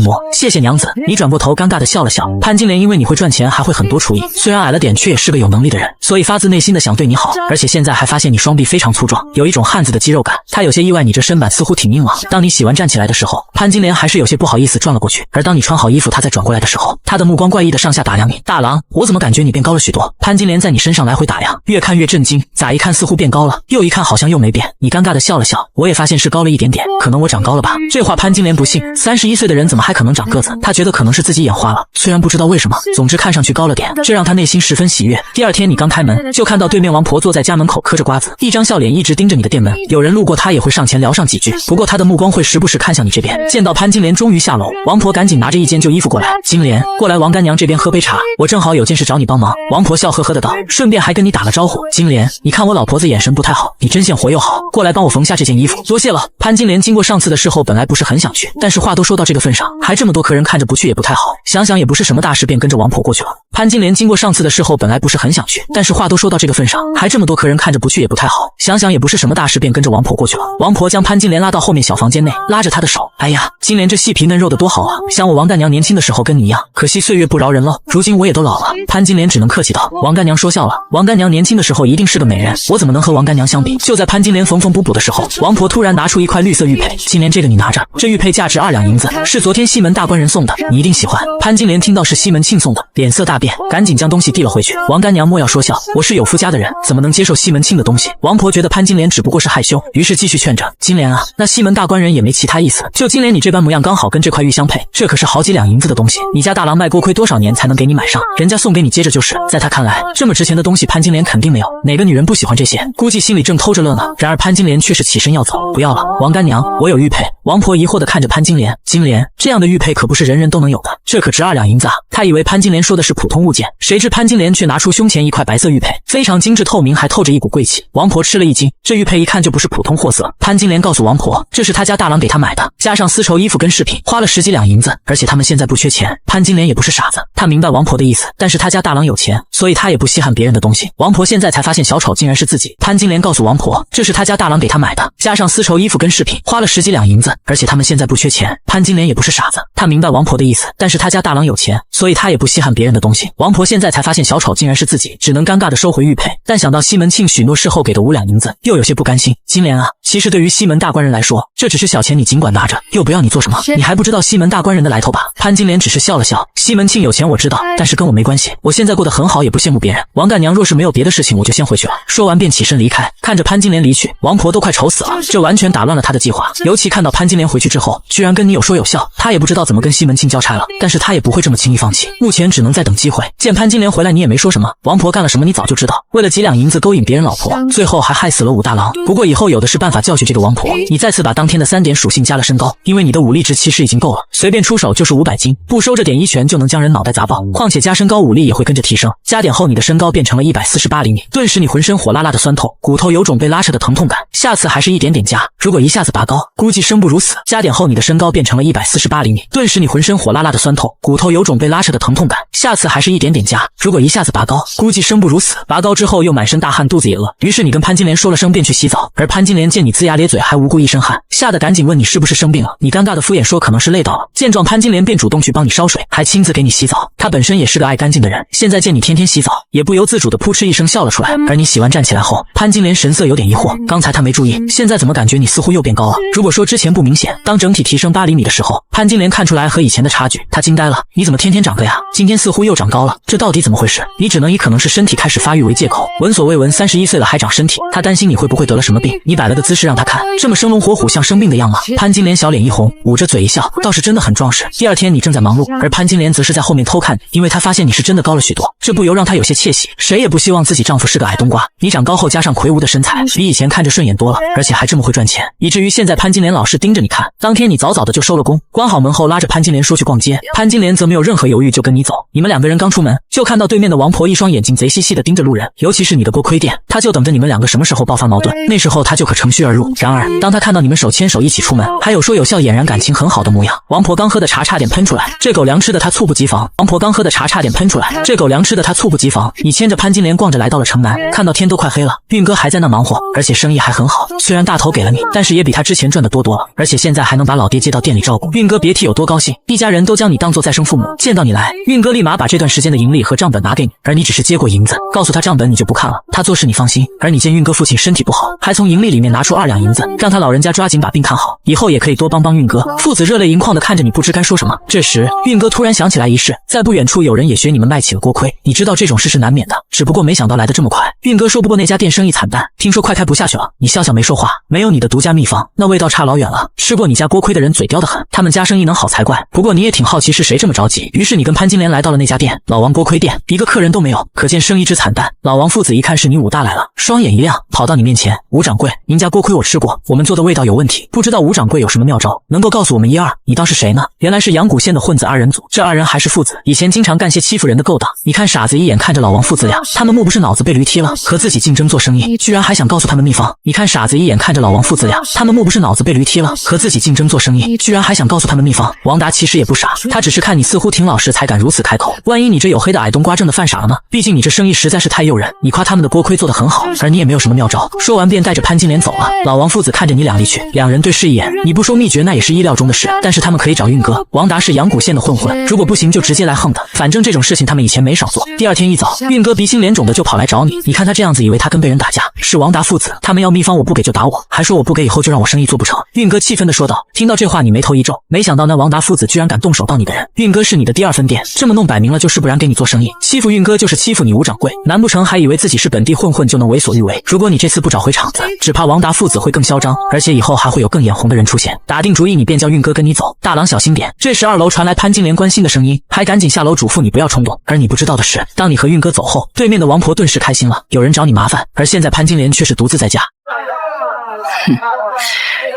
摩。谢谢娘子。你转过头尴尬的笑了笑。潘金莲因为你会赚钱还会很多厨艺，虽然矮了点却也是个有能力的人，所以发自内心的想对你好。而且现在还发现你双臂非常粗壮，有一种汉子的肌肉感。他有些意外你这身板似乎挺硬朗。当你洗完站起来的时候，潘金莲还是有些不好意思转了过去，而当你穿好衣服他再转过来的时候，他的目光怪异的上下打量你。大郎，我怎么感觉你变高了许多？潘金莲在你身上来回打量，越看越震惊，咋一看似乎变高了，又一看好像又没变。你尴尬的笑了笑，我也发现是高了一点点，可能我长高了吧。这话潘金莲不信，31岁的人怎么还可能长个子？他觉得可能是自己眼花了，虽然不知道为什么，总之看上去高了点，这让他内心十分喜悦。第二天你刚开门，就看到对面王婆坐在家门口嗑着瓜子，一张笑脸一直盯着你的店门，有人路过他也会上前聊上几句，不过他的目光会时不时看向你这边。见到潘金莲终于下楼，王婆赶紧拿着一件旧衣服过来，金莲，过来王干娘这边喝杯茶，我正好有件事找你帮忙。王婆笑呵呵的道，顺便还跟你打了招呼。金莲，你看我老婆子眼神不太好，你针线活又好，过来帮我缝下这件衣服。多谢了。潘金莲经过上次的事后本来不是很想去，但是话都说到这个份上，还这么多客人看着不去也不太好，想想也不是什么大事，便跟着王婆过去了。潘金莲经过上次的事后本来不是很想去，但是话都说到这个份上，还这么多客人看着不去也不太好，想想也不是什么大事，便跟着王婆过去了。王婆将潘金莲拉到后面小房间内，拉着她的手，哎呀，金莲这细皮嫩肉的多好啊，像我王干娘年轻的时候跟你一样，可惜岁月不饶人了，如今我也都老了。潘金莲只能客气道。王干娘说笑了，王干娘年轻的时候一定是个美人，我怎么能和王干娘相比？就在潘金莲缝缝补补的时候，王婆突然拿出一块绿色玉佩，金莲这个你拿着，这玉佩价值2两银子，是昨天西门大官人送的，你一定喜欢。潘金莲听到是西门庆送的，脸色大变，赶紧将东西递了回去。王干娘莫要说笑，我是有夫家的人，怎么能接受西门庆的东西？王婆觉得潘金莲只不过是害羞，于是继续劝着，金莲啊，那西门大官人也没其他意思，就金莲你这般模样刚好跟这块玉相配，这可是好几两银子的东西，你家大郎卖锅盔多少年才能给你买上？人家送给你接着就是。在他看来，这么值钱的东西潘金莲肯定没有，哪个女人不喜欢这些？估计心里正偷着乐呢。然而潘金莲却是起身要走，不要了，王干娘，我有玉佩。王婆疑惑地看着潘金莲，金莲，这样的玉佩可不是人人都能有的，这可值2两银子啊。他以为潘金莲说的是普通物件，谁知潘金莲却拿出胸前一块白色玉佩，非常精致透明，还透着一股贵气。王婆吃了一惊，这玉佩一看就不是普通货色。潘金莲告诉王婆，这是他家大郎给他买的，加上丝绸衣服跟饰品，花了10几两银子，而且他们现在不缺钱。潘金莲也不是傻子，他明白王婆的意思，但是他家大郎有钱，所以他也不稀罕别人的东西。王婆现在才发现小丑竟然是自己。潘金莲告诉王婆，这是他家大郎给他买的，加上丝绸衣服跟饰品，花了10几两银子，而且他们现在不缺钱。潘金莲也不是傻子，他明白王婆的意思，但是他家大郎有钱，所以他也不稀罕别人的东西。王婆现在才发现小丑竟然是自己，只能尴尬地收回玉佩，但想到西门庆许诺事后给的5两银子，又有些不甘心。金莲啊，其实对于西门大官人来说，这只是小钱，你尽管拿着，又不要你做什么。你还不知道西门大官人的来头吧？潘金莲只是笑了笑，西门庆有钱我知道，但是跟我没关系，我现在过得很好，也不羡慕别人。王干娘若是没有别的事情，我就先回去了。说完便起身离开。看着潘金莲离去，王婆都快愁死了，这完全打乱了她的计划。尤其看到潘金莲回去之后，居然跟你有说有笑，她也不知道怎么跟西门庆交差了，但是她也不会这么轻易放弃，目前只能再等机会。见潘金莲回来，你也没说什么，王婆干了什么你早就知道，为了几两银子勾引别人老婆，最后还害死了武大郎。不过以后有的是办法教训这个王婆，你再次把当天的3点属性加了身高，因为你的武力值其实已经够了，随便出手就是500斤，不收着点1拳就能将人脑袋砸爆，况且加身高武力也会跟着提升，加点后你的身高变成了148厘米，顿时你浑身火辣辣的酸痛，骨头有种被拉扯的疼痛感，下次还是一点点加，如果一下子拔高，估计生不如死。加点后你的身高变成了148厘米，顿时你浑身火辣辣的酸痛，骨头有种被拉扯的疼痛感，下次还是一点点加，如果一下子拔高，估计生不如死。拔高之后又满身大汗，肚子也饿，于是你跟潘金莲说了声便去洗澡，而潘金莲见你龇牙咧嘴还无故一身汗，吓得赶紧问你是不是生病了，你尴尬的敷衍说可能是累到了。见状潘金莲便主动去帮你烧水，还亲自给你洗澡。她本身也是个爱干净的人，现在见你天天洗澡，也不由自主的扑哧一声笑了出来。而你洗完站起来后，潘金莲神色有点疑惑，刚才她没注意，现在怎么感觉你似乎又变高了？如果说之前不明显，当整体提升8厘米的时候，潘金莲看出来和以前的差距，她惊呆了，你怎么天天长个呀？今天似乎又长高了，这到底怎么回事？你只能以可能是身体开始发育为借口，闻所未闻31岁了还长身体，她担心你会不会得了什么病，你摆了个姿势让她看，这么生龙活虎像生病的样吗？潘金莲小脸一红，捂着嘴一笑，倒是真的很壮实。第二天你正在忙碌，而潘金莲则是在后面偷看，因为她发现你是真的高了许多，这不由让她有些窃喜。谁也不希望自己丈夫是个矮冬瓜，你长高后加上魁梧的身材，比以前看着顺眼多了，而且还这么会赚钱，以至于现在潘金莲老是盯着你看。当天你早早的就收了工，关好门后拉着潘金莲说去逛街，潘金莲则没有任何犹豫就跟你走。你们2个人刚出门，就看到对面的王婆一双眼睛贼兮兮的盯着路人，尤其是你的锅盔店，她就等着你们2个什么时候爆发矛盾，那时候她就可乘虚而入。然而当她看到你们手牵手一起出门，还有说有笑，俨然感情很好的模样，王婆刚喝的茶差点喷出来，这狗粮吃的她猝不及防。王婆刚喝的茶差点喷出来，这狗粮吃的她猝不及防。你牵着潘金莲逛着来到了城南，看到天都快黑了，运哥还在那忙活，而且生意还很好，虽然大头给了你，但是也比他之前赚的多了，而且现在还能把老爹接到店里照顾，运哥别提有多高兴，一家人都将你当做再生父母。见到你来，运哥立马把这段时间的盈利和账本拿给你，而你只是接过银子，告诉他账本你就不看了，他做事你放心。而你见运哥父亲身体不好，还从盈利里面拿出2两银子，让他老人家抓紧把病看好，以后也可以多帮帮运哥。父子热泪盈眶的看着你，不知该说什么。这时运哥突然想起来一事，在不远处有人也学你们卖起了锅盔，你知道这种事是难免的，只不过没想到来得这么快。运哥说不过那家店生意惨淡，听说快开不下去了。你笑笑没说话，没有你的独家秘方，那味道差老远了，吃过你家锅盔的人嘴刁得很，他们家生意能好才怪。不过你也挺好奇是谁这么着急，于是你跟潘金莲来到了那家店，老王锅盔店，一个客人都没有，可见生意之惨淡。老王父子一看是你武大来了，双眼一亮，跑到你面前，吴掌柜，您家锅盔我吃过，我们做的味道有问题，不知道吴掌柜有什么妙招，能够告诉我们一二。你当是谁呢？原来是阳谷县的混子2人组，这2人还是父子，以前经常干些欺负人的勾当。你看傻子一眼看着老王父子俩，他们莫不是脑子被驴踢了，和自己竞争做生意，居然还想告诉他们秘方。你看傻子一眼看着老王父子俩，他们莫不是脑子被驴踢了，和自己竞争做生意，居然还想告诉他们秘方。王达其实也不傻，他只是看你似乎挺老实才敢如此开口，万一你这黝黑的矮冬瓜真的犯傻了呢？毕竟你这生意实在是太诱人，你夸他们的锅盔做得很好，而你也没有什么妙招。说完便带着潘金莲走了。老王父子看着你俩离去，2人对视一眼，你不说秘诀那也是意料中的事，但是他们可以找运哥。王达是阳谷县的混混，如果不行就直接来横的，反正这种事情他们以前没少做。第二天一早，运哥鼻青脸肿的就跑来找你，你看他这样子，以为他跟被人打架，是王达父子，他们要秘方我不给就打我，还说我不给以后就让我生意做不成。运哥气愤的说道。听到这话你眉头一皱，没想到那王达父子居然敢动手到你的人，运哥是你的第2分店，这么弄摆明了就是不然给你做生意，欺负运哥就是欺负你吴掌柜，难不成还以为自己是本地混混就能为所欲为？如果你这次不找回场子，只怕王达父子会更嚣张，而且以后还会有更眼红的人出现。打定主意你便叫运哥跟你走，大郎小心点。这时2楼传来潘金莲关心的声音，还赶紧下楼嘱咐你不要冲动。而你不知道的是，当你和运哥走后，对面的王婆顿时开心了，有人找你麻烦，而现在潘金莲却是独自在家。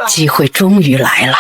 机会终于来了。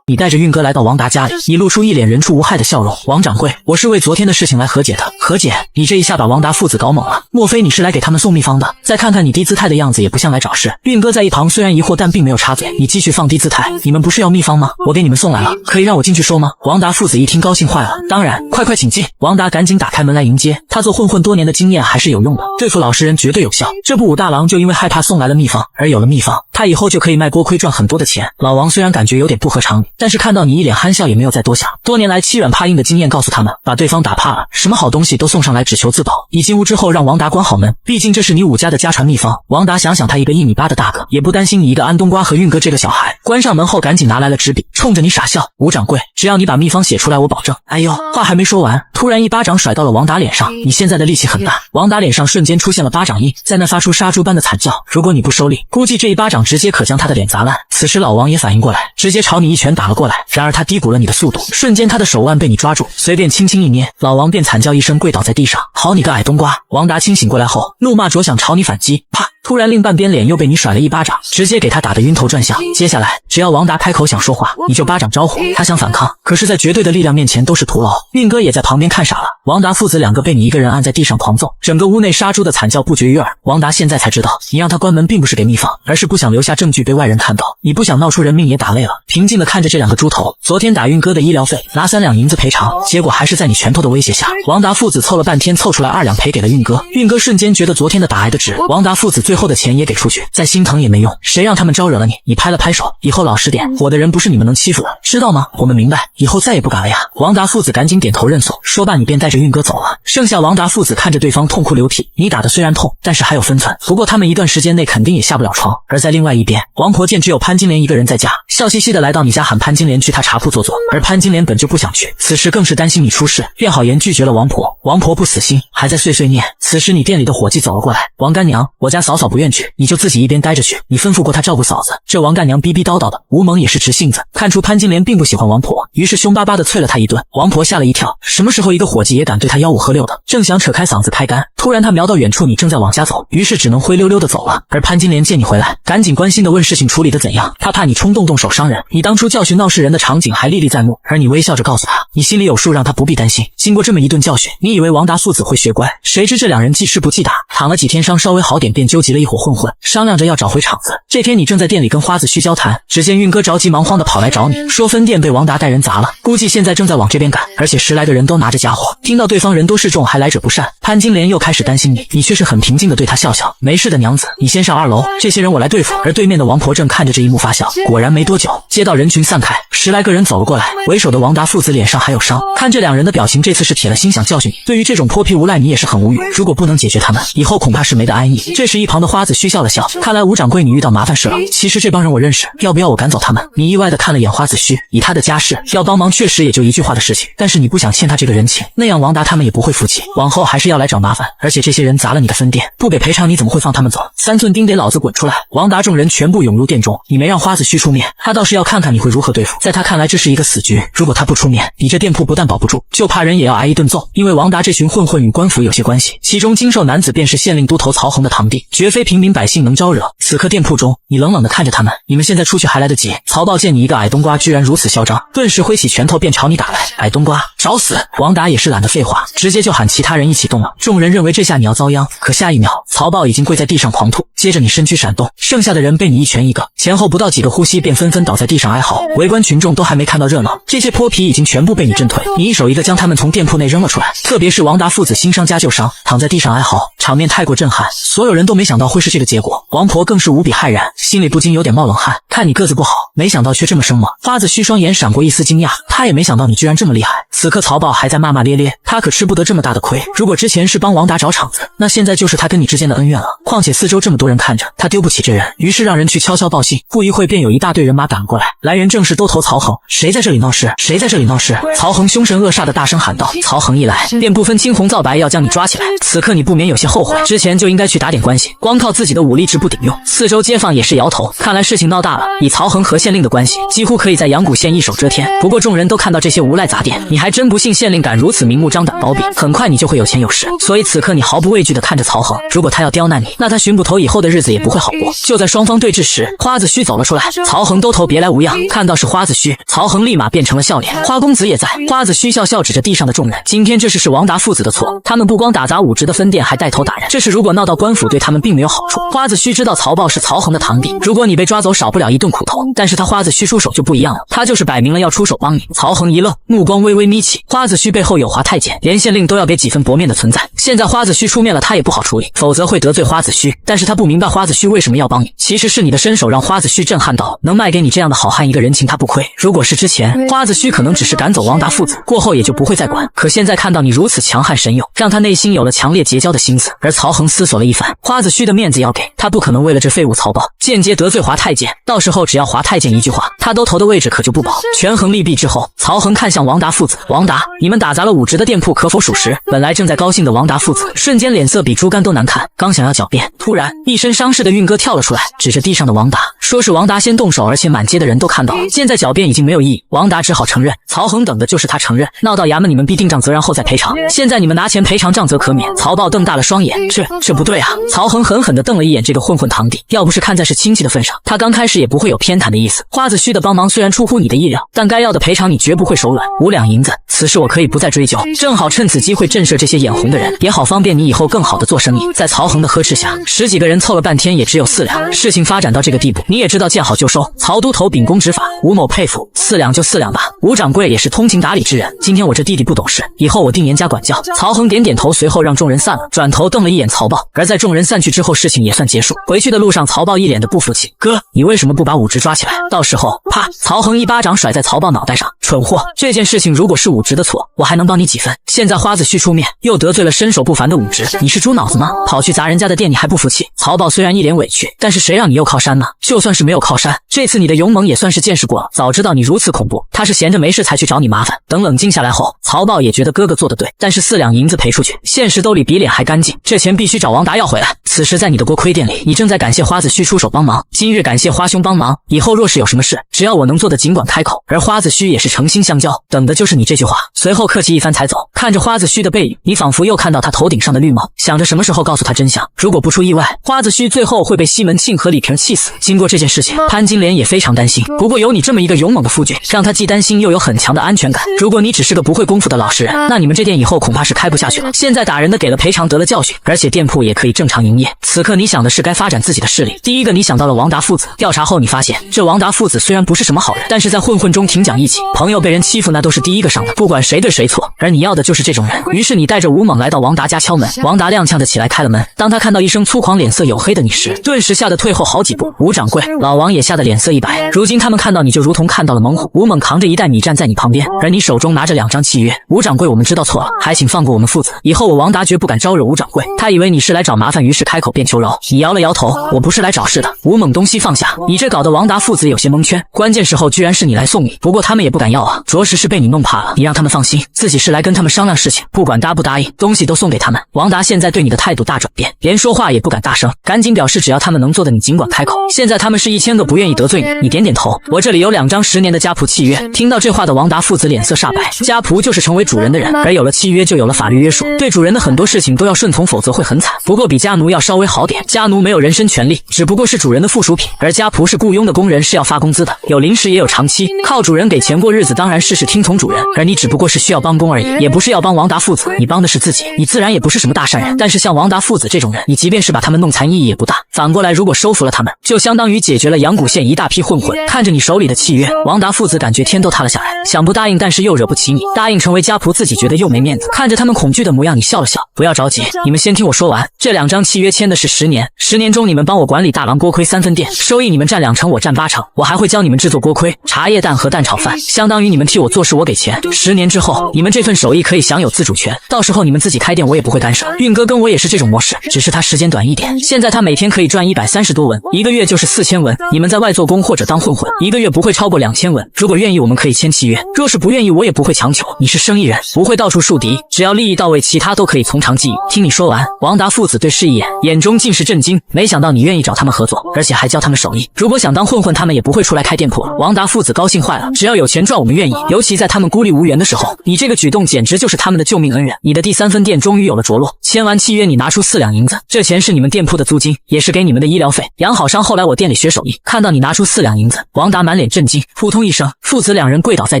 你带着运哥来到王达家里，你露出一脸人畜无害的笑容。王掌柜，我是为昨天的事情来和解的。和解？你这一下把王达父子搞懵了，莫非你是来给他们送秘方的？再看看你低姿态的样子，也不像来找事。运哥在一旁虽然疑惑，但并没有插嘴。你继续放低姿态，你们不是要秘方吗？我给你们送来了，可以让我进去收吗？王达父子一听高兴坏了，当然，快请进。王达赶紧打开门来迎接。他做混混多年的经验还是有用的，对付老实人绝对有效。这不武大郎就因为害怕送来了秘方，而有了秘方，他以后就可以卖锅盔赚很多的钱。老王虽然感觉有点不合常理，但是看到你一脸憨笑，也没有再多想。多年来欺软怕硬的经验告诉他们，把对方打怕了，什么好东西都送上来，只求自保。一进屋之后，让王达关好门，毕竟这是你武家的家传秘方。王达想想，他一个1.8米的大哥，也不担心你一个安冬瓜和运哥这个小孩。关上门后，赶紧拿来了纸笔，冲着你傻笑。吴掌柜，只要你把秘方写出来，我保证。哎呦，话还没说完，突然一巴掌甩到了王达脸上。你现在的力气很大。王达脸上瞬间出现了巴掌印，在那发出杀猪般的惨叫。如果你不收力，估计这一巴掌直接可将他的脸砸烂。此时老王也反应过来，直接朝你一拳打了过来。然而他低估了你的速度，瞬间他的手腕被你抓住，随便轻轻一捏，老王便惨叫一声跪倒在地上。好你个矮冬瓜！王达清醒过来后，怒骂着想朝你反击，啪！突然另半边脸又被你甩了一巴掌，直接给他打得晕头转向。接下来只要王达开口想说话，你就巴掌招呼。他想反抗，可是在绝对的力量面前都是徒劳。运哥也在旁边看傻了，王达父子两个被你一个人按在地上狂揍，整个屋内杀猪的惨叫不绝于耳。王达现在才知道，你让他关门并不是给秘方，而是不想留下证据被外人看到。你不想闹出人命也打累了，平静的看着这两个猪头。昨天打运哥的医疗费，拿3两银子赔偿，结果还是在你拳头的威胁下，王达父子凑了半天凑出来2两赔给了运哥。运哥瞬间觉得昨天的打挨得值，王达父子最后的钱也给出去，再心疼也没用，谁让他们招惹了你？你拍了拍手，以后老实点，我的人不是你们能欺负的，知道吗？我们明白，以后再也不敢了呀。王达父子赶紧点头认错，说罢你便带着运哥走了。剩下王达父子看着对方痛哭流涕，你打的虽然痛，但是还有分寸，不过他们一段时间内肯定也下不了床。而在另外一边，王婆见只有潘金莲一个人在家，笑嘻嘻的来到你家喊潘金莲去他茶铺坐坐，而潘金莲本就不想去，此时更是担心你出事，便好言拒绝了王婆。王婆不死心，还在碎碎念。此时你店里的伙计走了过来，王干娘，我家嫂嫂不愿去，你就自己一边待着去，你吩咐过她照顾嫂子。这王干娘逼逼叨叨的，吴猛也是直性子，看出潘金莲并不喜欢王婆，于是凶巴巴的啐了她一顿。王婆吓了一跳，什么时候一个伙计也敢对她吆五喝六的？正想扯开嗓子开干，突然她瞄到远处你正在往家走，于是只能灰溜溜的走了。而潘金莲见你回来，赶紧关心的问事情处理的怎样，她怕你冲动动手伤人。你当初教训闹事人的场景还历历在目，而你微笑着告诉她，你心里有数，让她不必担心。经过这么一顿教训，你以为王达父子会学乖，谁知这两人记吃不记打，躺了几天伤稍微好点，便纠集了一伙混混，商量着要找回场子。这天你正在店里跟花子虚交谈，只见运哥着急忙慌的跑来找你，说分店被王达带人砸了，估计现在正在往这边赶，而且10来个人都拿着家伙。听到对方人多势众，还来者不善，潘金莲又开始担心你，你却是很平静的对他笑笑，没事的娘子，你先上2楼，这些人我来对付。而对面的王婆正看着这一幕发笑。果然没多久，街道人群散开，10来个人走了过来，为首的王达父子脸上还有伤，看这两人的表情，这次是铁了心想教训你。对于这种泼皮无赖，你也是很无语，如果不能解决他们，以后恐怕是没得安逸。这时一旁的花子虚笑了笑，看来吴掌柜你遇到麻烦事了，其实这帮人我认识，要不要我赶走他们？你意外的看了眼花子虚，以他的家世，要帮忙确实也就一句话的事情，但是你不想欠他这个人情，那样王达他们也不会服气，往后还是要来找麻烦。而且这些人砸了你的分店，不给赔偿你怎么会放他们走？3寸钉得老子滚出来！王达众人全部涌入店中，你没让花子虚出面，他倒是要看看你会如何对付。在他看来这是一个死局，如果他不出面，你这店铺不但保不住，就怕人也要挨一顿揍。因为王达这群混混与官府有些关系，其中精瘦男子便是县令都头曹恒的堂弟，绝非平民百姓能招惹。此刻店铺中，你冷冷地看着他们，你们现在出去还来得及。曹豹见你一个矮冬瓜居然如此嚣张，顿时挥起拳头便朝你打来。矮冬瓜，找死！王达也是懒得废话，直接就喊其他人一起动了。众人认为这下你要遭殃，可下一秒，曹豹已经跪在地上狂吐，接着你身躯闪动，剩下的人被你一拳一个，前后不到几个呼吸便纷纷倒在地上哀嚎。围观群众都还没看到热闹，这些泼皮已经全部被你震退，你一手一个将他们从店铺内扔了出来。特别是王达父子新伤加旧伤，躺在地上哀嚎，场面太过震撼，所有人都没想到会是这个结果。王婆更是无比骇然，心里不禁有点冒冷汗，看你个子不好，没想到却这么生猛。花子虚双眼闪过一丝惊讶，他也没想到你居然这么厉害。此刻曹豹还在骂骂咧咧，他可吃不得这么大的亏，如果之前是帮王达找场子，那现在就是他跟你之间的恩怨了。况且四周这么多人看着，他丢不起这人，于是让人去悄悄报信。不一会便有一大队人马赶过来，来人正是都头曹恒。谁在这里闹事？谁在这里闹事？曹恒凶神恶煞的大声喊道。曹恒一来便不分青红皂白要将你抓起来，此刻你不免有些后悔，之前就应该去打点关系，光靠自己的武力值不顶用。四周街坊也是摇头，看来事情闹大了，以曹恒和县令的关系，几乎可以在阳谷县一手遮天。不过众人都看到这些无赖杂店，你还真不信县令敢如此明目张胆包庇？很快你就会有钱有势。所以此刻你毫不畏惧地看着曹恒，如果他要刁难你，那他巡捕头以后的日子也不会好过。就在双方对峙时，花子虚走了出来，曹恒兜头别来无恙，看到是花子虚，曹恒立马变成了笑脸。花公子也在。花子虚笑笑指着地上的众人，今天这事是王达父子的错，他们不光打砸武职的分店，还带头打人，这事如果闹到官府，对他们并没有好处。花子虚知道曹豹是曹恒的堂弟，如果你被抓走，少不了一顿苦头，但是他花子虚出手就不一样了，他就是摆明了要出手帮你。曹恒一愣，目光微微眯起，花子虚背后有华太监，连县令都要给几分薄面的存在，现在花子虚出面了，他也不好处理，否则会得罪花子虚。但是他不明白花子虚为什么要帮你，其实是你的身手让花子虚震撼到，能卖给你这样的好汉一个人情他不亏。如果是之前，花子虚可能只是赶走王达父子，过后也就不会再管，可现在看到你如此强悍神勇，让他内心有了强烈结交的心思。而曹恒思索了一番，花子虚的面子要给，他不可能为了这废物曹豹间接得罪华太监，到时候只要华太监一句话，他都头的位置可就不保。权衡利弊之后，曹恒看向王达父子，王达，你们打砸了武职的店铺，可否属实？本来正在高兴的王达父子瞬间脸色比猪肝都难看，刚想要狡辩，突然一身伤势的运哥跳了出来，指着地上的王达说是王达先动手，而且满街的人都看到了，现在狡辩已经没有意义，王达只好承认。曹恒等的就是他承认，闹到衙门你们必定账责，然后再赔偿，现在你们拿钱赔偿账责可免。曹豹瞪大了双眼，这不对啊！曹恒狠狠地瞪了一眼这个混混堂弟，要不是看在是亲戚的份上，他刚开始也不会有偏袒的意思。花子虚的帮忙虽然出乎你的意料，但该要的赔偿你绝不会手软，5两银子，此事我可以不再追究，正好趁此机会震慑这些眼红的人，也好方便你以后更好的做生意。在曹恒的呵斥下，10几个人凑了半天也只有4两，事情发展到这个地步，你也知道见好就收。曹都头秉公执法，吴某佩服，4两就4两吧。吴掌柜也是通情达理之人，今天我这弟弟不懂事，以后我定严加管教。曹恒点点头，随后让众人散了，转头瞪了一眼曹豹。而在众人散去之后，事情也算结束。回去的路上，曹豹一脸的不服气，哥，你为什么不把武职抓起来？到时候，啪！曹恒一巴掌甩在曹豹脑袋上，蠢货！这件事情如果是武职的错，我还能帮你几分？现在花子虚出面，又得罪了身手不凡的武职，你是猪脑子吗？跑去砸人家的店，你还不服气？曹豹虽然一脸委屈，但是谁让你有靠山呢？就算是没有靠山，这次你的勇猛也算是见识过了。早知道你如此恐怖，他是闲着没事才去找你麻烦。等冷静下来后，曹豹也觉得哥哥做得对，但是4两银子赔出去，现实兜里比脸还干净，这钱必须找王达要回来。此时在你的锅盔店里，你正在感谢花子虚出手帮忙，今日感谢花兄帮忙，以后若是有什么事，只要我能做的尽管开口。而花子虚也是诚心相交，等的就是你这句话。随后客气一番才走。看着花子虚的背影，你仿佛又看到他头顶上的绿帽，想着什么时候告诉他真相。如果不出意外，花子虚最后会被西门庆和李瓶气死。经过这件事情，潘金莲也非常担心，不过有你这么一个勇猛的夫君，让他既担心又有很强的安全感。如果你只是个不会功夫的老实人，那你们这店以后恐怕是开不下去了。现在打人的给了赔偿，得了教训，而且店铺也可以正常营业。此刻你想的是该发展自己的势力。第一个你想到了王达父子，调查后你发现这王达父子虽然不是什么好人，但是在混混中挺讲义气，朋友被人欺负那都是第一个上的，不管谁对谁错，而你要的就是这种人。于是你带着吴猛来到王达家敲门，王达踉跄着起来开了门。当他看到一声粗犷脸色黝黑的你时，顿时吓得退后好几步。吴掌柜，老王也吓得脸色一白。如今他们看到你就如同看到了猛虎。吴猛扛着一袋米站在你旁边，而你手中拿着2张契约。吴掌柜，我们知道错了，还请放过我们父子，以后我王达绝不敢招惹吴掌柜。他以为你是来找麻烦，于是开口便求饶。你摇了摇头，我不是来找事的。吴猛东西放下，你这搞得王达父子有些蒙圈，关键时候居然是你来送礼，不过他们也不敢要啊，着实是被你弄怕了。你让他们放心，自己是来跟他们商量事情，不管答不答应，东西都送给他们。王达现在对你的态度大转变，连说话也不敢大声，赶紧表示只要他们能做的，你尽管开口。现在他们是1000个不愿意得罪你。你点点头，我这里有2张10年的家仆契约。听到这话的王达父子脸色煞白，家仆就是成为主人的人，而有了契约就有了法律约束，对主人的很多事情都要顺从，否则会很惨。不过比家奴要稍微好点，家奴没有人身权利，只不过是主人的附属品，而家仆是雇佣的工人，是要发工资的，有临时也有长期，靠主人给钱过日子，当然事事听从主人。而你只不过是需要帮工而已，也不是要帮王达父子，你帮的是自己，你自然也不是什么大善人。但是像王达父子这种人，你即便是把他们弄残，意义也不大。反过来，如果收服了他们，就相当于解决了阳谷县一大批混混。看着你手里的契约，王达父子感觉天都塌了下来，想不答应，但是又惹不起你，答应成为家仆，自己觉得又没面子。看着他们恐惧的模样，你笑了笑，不要着急，你们先听我说完。这2张契约签的是10年，10年中你们帮我管理大郎锅盔3分店，收益你们占2成，我占8成，我还会教你们制作锅盔、茶叶蛋和蛋炒饭，相当于你们替我做事，我给钱。10年之后，你们这份手艺可以享有自主权，到时候你们自己开店，我也不会干涉。运哥跟我也是这种模式，只是他时间短一点，现在他每天可以以赚130多文，1个月就是4000文。你们在外做工或者当混混，1个月不会超过2000文。如果愿意，我们可以签契约；若是不愿意，我也不会强求。你是生意人，不会到处树敌，只要利益到位，其他都可以从长计议。听你说完，王达父子对视一眼，眼中尽是震惊。没想到你愿意找他们合作，而且还教他们手艺。如果想当混混，他们也不会出来开店铺了。王达父子高兴坏了，只要有钱赚，我们愿意。尤其在他们孤立无援的时候，你这个举动简直就是他们的救命恩人。你的第3分店终于有了着落，签完契约，你拿出4两银子，这钱是你们店铺的租金，也是给你们的医疗费。养好伤后来我店里学手艺，看到你拿出4两银子，王达满脸震惊，扑通一声，父子2人跪倒在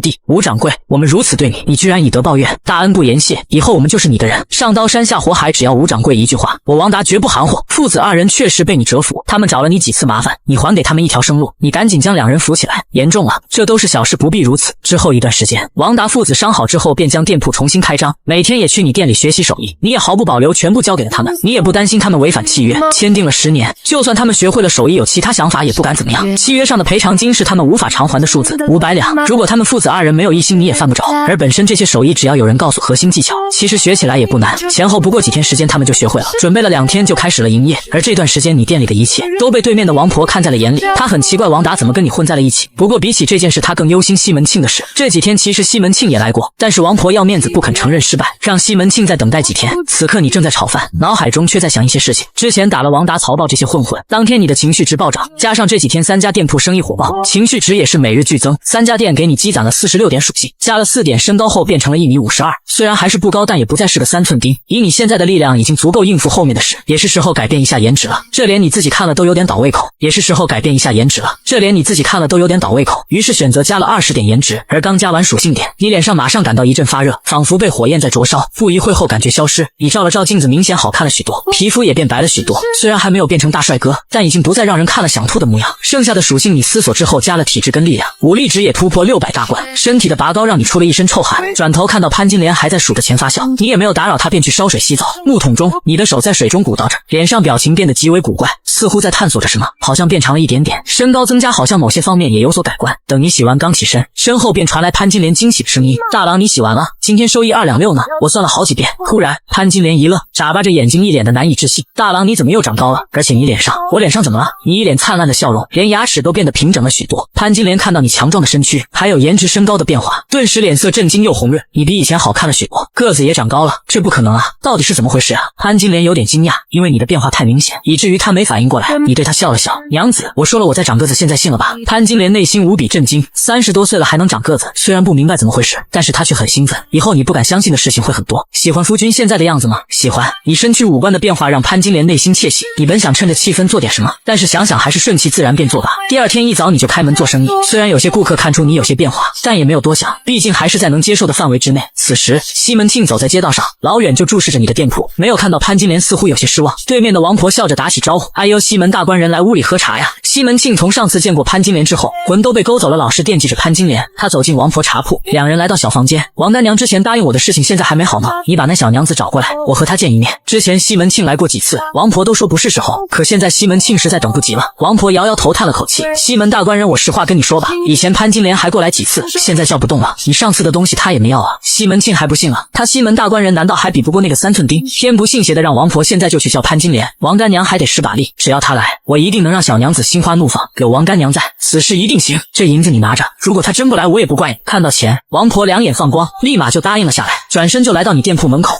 地。吴掌柜，我们如此对你，你居然以德报怨，大恩不言谢，以后我们就是你的人，上刀山下火海，只要吴掌柜一句话，我王达绝不含糊。父子2人确实被你折服，他们找了你几次麻烦，你还给他们一条生路，你赶紧将2人扶起来。严重了，这都是小事，不必如此。之后一段时间，王达父子伤好之后，便将店铺重新开张，每天也去你店里学习手艺，你也毫不保留全部交给了他们，你也不担心他们违反契约，签订了10年，就算他们学会了手艺有其他想法也不敢怎么样。契约上的赔偿金是他们无法偿还的数字，500两。如果他们父子2人没有一心，你也犯不着。而本身这些手艺只要有人告诉核心技巧，其实学起来也不难，前后不过几天时间他们就学会了，准备了2天就开始了营业。而这段时间你店里的一切都被对面的王婆看在了眼里，她很奇怪王达怎么跟你混在了一起。不过比起这件事，她更忧心西门庆的事。这几天其实西门庆也来过，但是王婆要面子不肯承认失败，让西门庆再等待几天。此刻你正在炒饭，脑海中却在想一些事情。之前打了王达、曹豹这些混混，当天你的情绪值暴涨，加上这几天3家店铺生意火爆，情绪值也是每日剧增。3家店给你积攒了46点属性，加了4点身高后变成了1米52，虽然还是不高，但也不再是个3寸丁。以你现在的力量已经足够应付后面的事，也是时候改变一下颜值了。这脸你自己看了都有点倒胃口，也是时候改变一下颜值了。这脸你自己看了都有点倒胃口，于是选择加了20点颜值。而刚加完属性点，你脸上马上感到一阵发热，仿佛被火焰在灼烧，不一会后感觉消失。你照了照镜子，明显好看了许多，皮肤也变白了许多，虽然还没有变成大帅哥，但已经不再让人看了想吐的模样。剩下的属性你思索之后加了体质跟力量，武力值也突破600大关，身体的拔高让你出了一身臭汗。转头看到潘金莲还在数着钱发笑，你也没有打扰她，便去烧水洗澡。木桶中，你的手在水中鼓捣着，脸上表情变得极为古怪，似乎在探索着什么，好像变长了一点点，身高增加，好像某些方面也有所改观。等你洗完刚起身，身后便传来潘金莲惊喜的声音：大郎，你洗完了，今天收益2两6呢，我算了好几遍。突然潘金莲一愣，眨巴着眼睛，一脸的难以置信：大郎你怎么又长高了？而且你脸上，我脸上怎么了？你一脸灿烂的笑容，连牙齿都变得平整了许多。潘金莲看到你强壮的身躯还有颜值身高的变化，顿时脸色震惊又红润，你比以前好看了许多，个子也长高了，这不可能啊，到底是怎么回事啊？潘金莲有点惊讶，因为你的变化太明显，以至于她没反应过来。你对她笑了笑：娘子，我说了我在长个子，现在信了吧？潘金莲内心无比震惊，30多岁了还能长个子，虽然不明白怎么回事，但是她却很兴奋，以后你不敢相信的事情会很多。喜欢夫君现在的样子吗？喜欢。你身躯五官的变化让潘金莲内心窃喜，你本想趁着气氛做点什么，但是想想还是顺其自然便做吧。第2天一早你就开门做生意，虽然有些顾客看出你有些变化，但也没有多想，毕竟还是在能接受的范围之内。此时西门庆走在街道上，老远就注视着你的店铺，没有看到潘金莲似乎有些失望。对面的王婆笑着打起招呼：哎呦，西门大官人来屋里喝茶呀。西门庆从上次见过潘金莲之后，魂都被勾走了，老是惦记着潘金莲。他走进王婆茶铺，2人来到小房间。王丹娘之前答应我的事情现在还没好吗？你把那小娘子找过来，我和她见一面。之前西门庆来过几次，王婆都说不是时候，可现在西门庆实在等不及了。王婆摇摇头叹了口气：西门大官人，我实话跟你说吧，以前潘金莲还过来几次，现在叫不动了，你上次的东西她也没要啊。西门庆还不信了，他西门大官人难道还比不过那个3寸丁？天不信邪的让王婆现在就去叫潘金莲，王干娘还得使把力，只要她来，我一定能让小娘子心花怒放，有王干娘在，此事一定行。这银子你拿着，如果她真不来，我也不怪你。看到钱，王婆两眼放光，立马就答应了下来，转身就来到你店铺门口。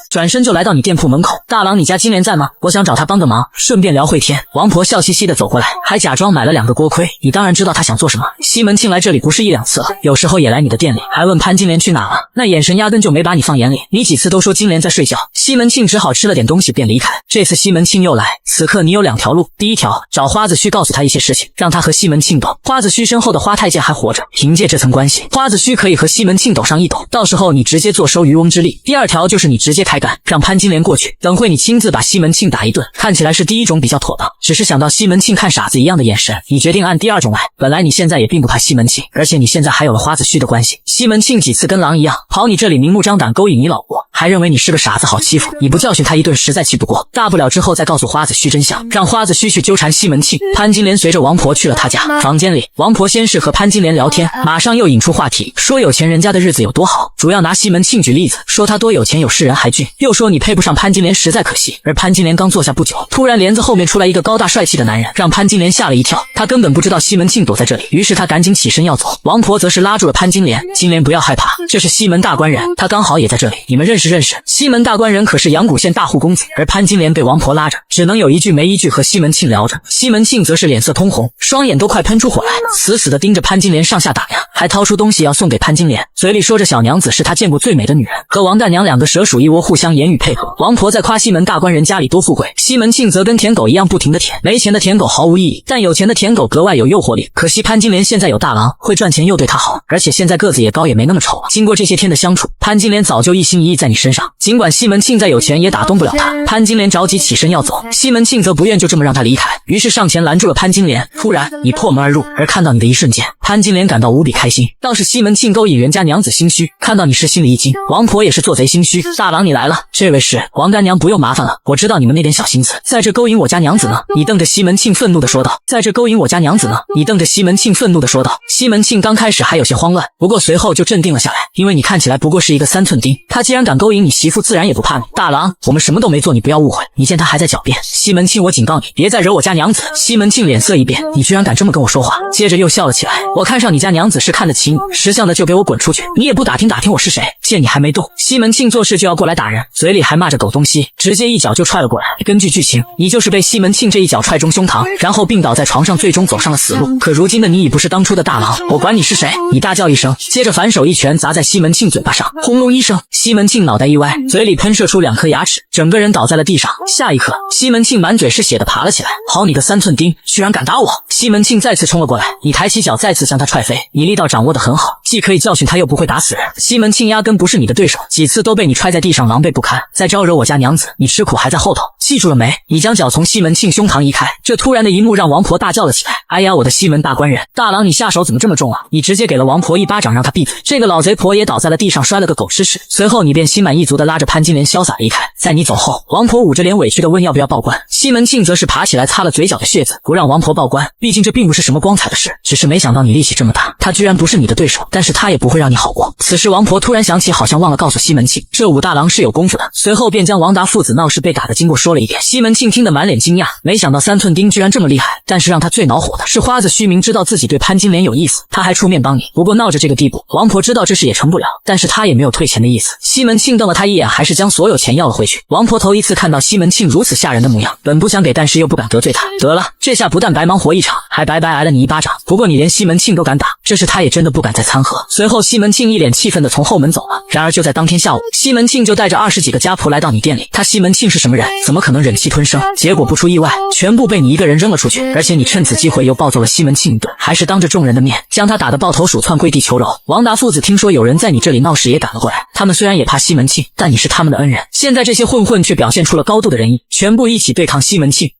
大郎，你家金莲在吗？我想找她帮个忙，顺便聊会天。王婆笑嘻嘻的走过来，还假装买了2个锅盔。你当然知道她想做什么。西门庆来这里不是1、2次了，有时候也来你的店里，还问潘金莲去哪了，那眼神压根就没把你放眼里。你几次都说金莲在睡觉，西门庆只好吃了点东西便离开。这次西门庆又来，此刻你有2条路，第一条，找花子虚告诉他一些事情，让他和西门庆斗。花子虚身后的花太监还活着，凭借这层关系，花子虚可以和西门庆斗上一斗，到时候你直接坐收渔翁之利。第2条就是你直接开干，让潘金莲过去，等会你亲自把西门庆打一顿。看起来是第一种比较妥当，只是想到西门庆看傻子一样的眼神，你决定按第2种来。本来你现在也并不怕西门庆，而且你现在还有了花子虚的关系，西门庆几次跟狼一样跑你这里明目张胆勾引你老婆，还认为你是个傻子好欺负，你不教训他一顿实在气不过，大不了之后再告诉花子虚真相，让花子虚去纠缠西门庆。潘金莲随着王婆去了他家房间里，王婆先是和潘金莲聊天，马上又引出话题，说有钱人家的日子有多好，主要拿西门庆举例子，说他多有钱有势人还俊，又说你配不上潘金莲实在可惜。而潘金莲刚坐下不久，突然帘子后面出来一个高大帅气的男人，让潘金莲吓了一跳。他根本不知道西门庆躲在这里，于是他赶紧起身要走。王婆则是拉住了潘金莲，金莲不要害怕，这是西门大官人，他刚好也在这里，你们认识认识。西门大官人可是阳谷县大户公子。而潘金莲被王婆拉着，只能有一句没一句和西门庆聊着。西门庆则是脸色通红，双眼都快喷出火来，死死地盯着潘金莲上下打量，还掏出东西要送给潘金莲，嘴里说着小娘子是他见过最美的女人。和王大娘两个蛇鼠一窝，互相言语配合。王婆在夸西门大官人家里多富贵，西门庆则跟舔狗一样不停地舔。没钱的舔狗毫无意义，但有钱的舔狗格外有诱惑力。可惜潘金莲现在有大郎，会赚钱又对她好，而且现在个子也高也没那么丑。经过这些天的相处，潘金莲早就一心一意在你身上。尽管西门庆再有钱也打动不了她。潘金莲着急起身要走，西门庆则不愿就这么让她离开，于是上前拦住了潘金莲。突然你破门而入，而看到你的一瞬间，潘金莲感到无比开心。倒是西门庆勾引人家娘子心虚，看到你是心里一惊。王婆也是做贼心虚，大郎你来了，这位是王干娘，不用麻烦了，我知道你们那点小心思，在这勾引我家娘子呢。你瞪着西门庆愤怒地说道，在这勾引我家娘子呢。你瞪着西门庆愤怒地说道。西门庆刚开始还有些慌乱，不过随后就镇定了下来，因为你看起来不过是一个3寸丁，他既然敢勾引你媳妇，自然也不怕你。大郎，我们什么都没做，你不要误会。你见他还在狡辩。西门庆，我警告你，别再惹我家娘子。西门庆脸色一变，你居然敢这么跟我说话，接着又笑了起来。我看上你家娘子是看得起你，识相的就给我滚出去，你也不打听打听我是谁。见你还没动，西门庆做事就要过来打人，嘴里还骂着狗东西，直接一脚就踹了过来。根据剧情，你就是被西门庆这一脚踹中胸膛，然后病倒在床上，最终走上了死路。可如今的你已不是当初的大郎，我管你是谁。你大叫一声，接着反手一拳砸在西门庆嘴巴上，轰隆一声，西门庆脑袋一歪，嘴里喷射出2颗牙齿，整个人倒在了地上。下一刻，西门庆满嘴是血的爬了起来。好你个3寸丁，居然敢打我！西门庆再次冲了过来，你抬起脚再次将他踹飞，你力道掌握得很好，既可以教训他又不会打死人。西门庆压根不是你的对手，几次都被你踹在地上狼狈不堪，再招惹我家娘子，你吃苦还在后头，记住了没？你将脚从西门庆胸膛移开。这突然的一幕让王婆大叫了起来，哎呀，我的西门大官人，大郎你下手怎么这么重啊？你直接给了王婆一巴掌让她闭嘴。这个老贼婆也倒在了地上，摔了个狗吃屎。随后你便心满意足地拉着潘金莲潇洒离开。在你走后，王婆捂着脸委屈地问要不要报官，西门庆则是爬起来擦了嘴角的血渍，不让王婆报官，毕竟这并不是什么光彩的事，只是没想到你力气这么大，他居然不是你的对手，但是他也不会让你好过。此时王婆突然想起好像忘了告诉西门庆，这武大郎是有功夫的，随后便将王达父子闹事被打的经过说了一遍。西门庆听得满脸惊讶，没想到3寸丁居然这么厉害，但是让他最恼火的是花子虚明知道自己对潘金莲有意思，他还出面帮你，不过闹着这个地步，王婆知道这事也成不了，但是他也没有退钱的意思。西门庆瞪了他一眼，还是将所有钱要了回去。王婆头一次看到西门庆如此吓人的模样，本不想给，但是又不敢得罪他。得了，这下不但白忙活一场，还白白挨了你一巴掌。不过你连西门庆都敢打，这事他也真的不敢再掺和。随后西门庆一脸气愤地从后门走了。然而就在当天下午，西门庆就带着20几个家仆来到你店里。他西门庆是什么人？怎么可能忍气吞声？结果不出意外，全部被你一个人扔了出去，而且你趁此机会又暴揍了西门庆一顿，还是当着众人的面将他打得抱头鼠窜，跪地求饶。王达父子听说有人在你这里闹事，也赶了过来。他们虽然也怕西门庆，但你是他们的恩人。现在这些混混却表现出了高度的仁义，全部一起对抗西门庆。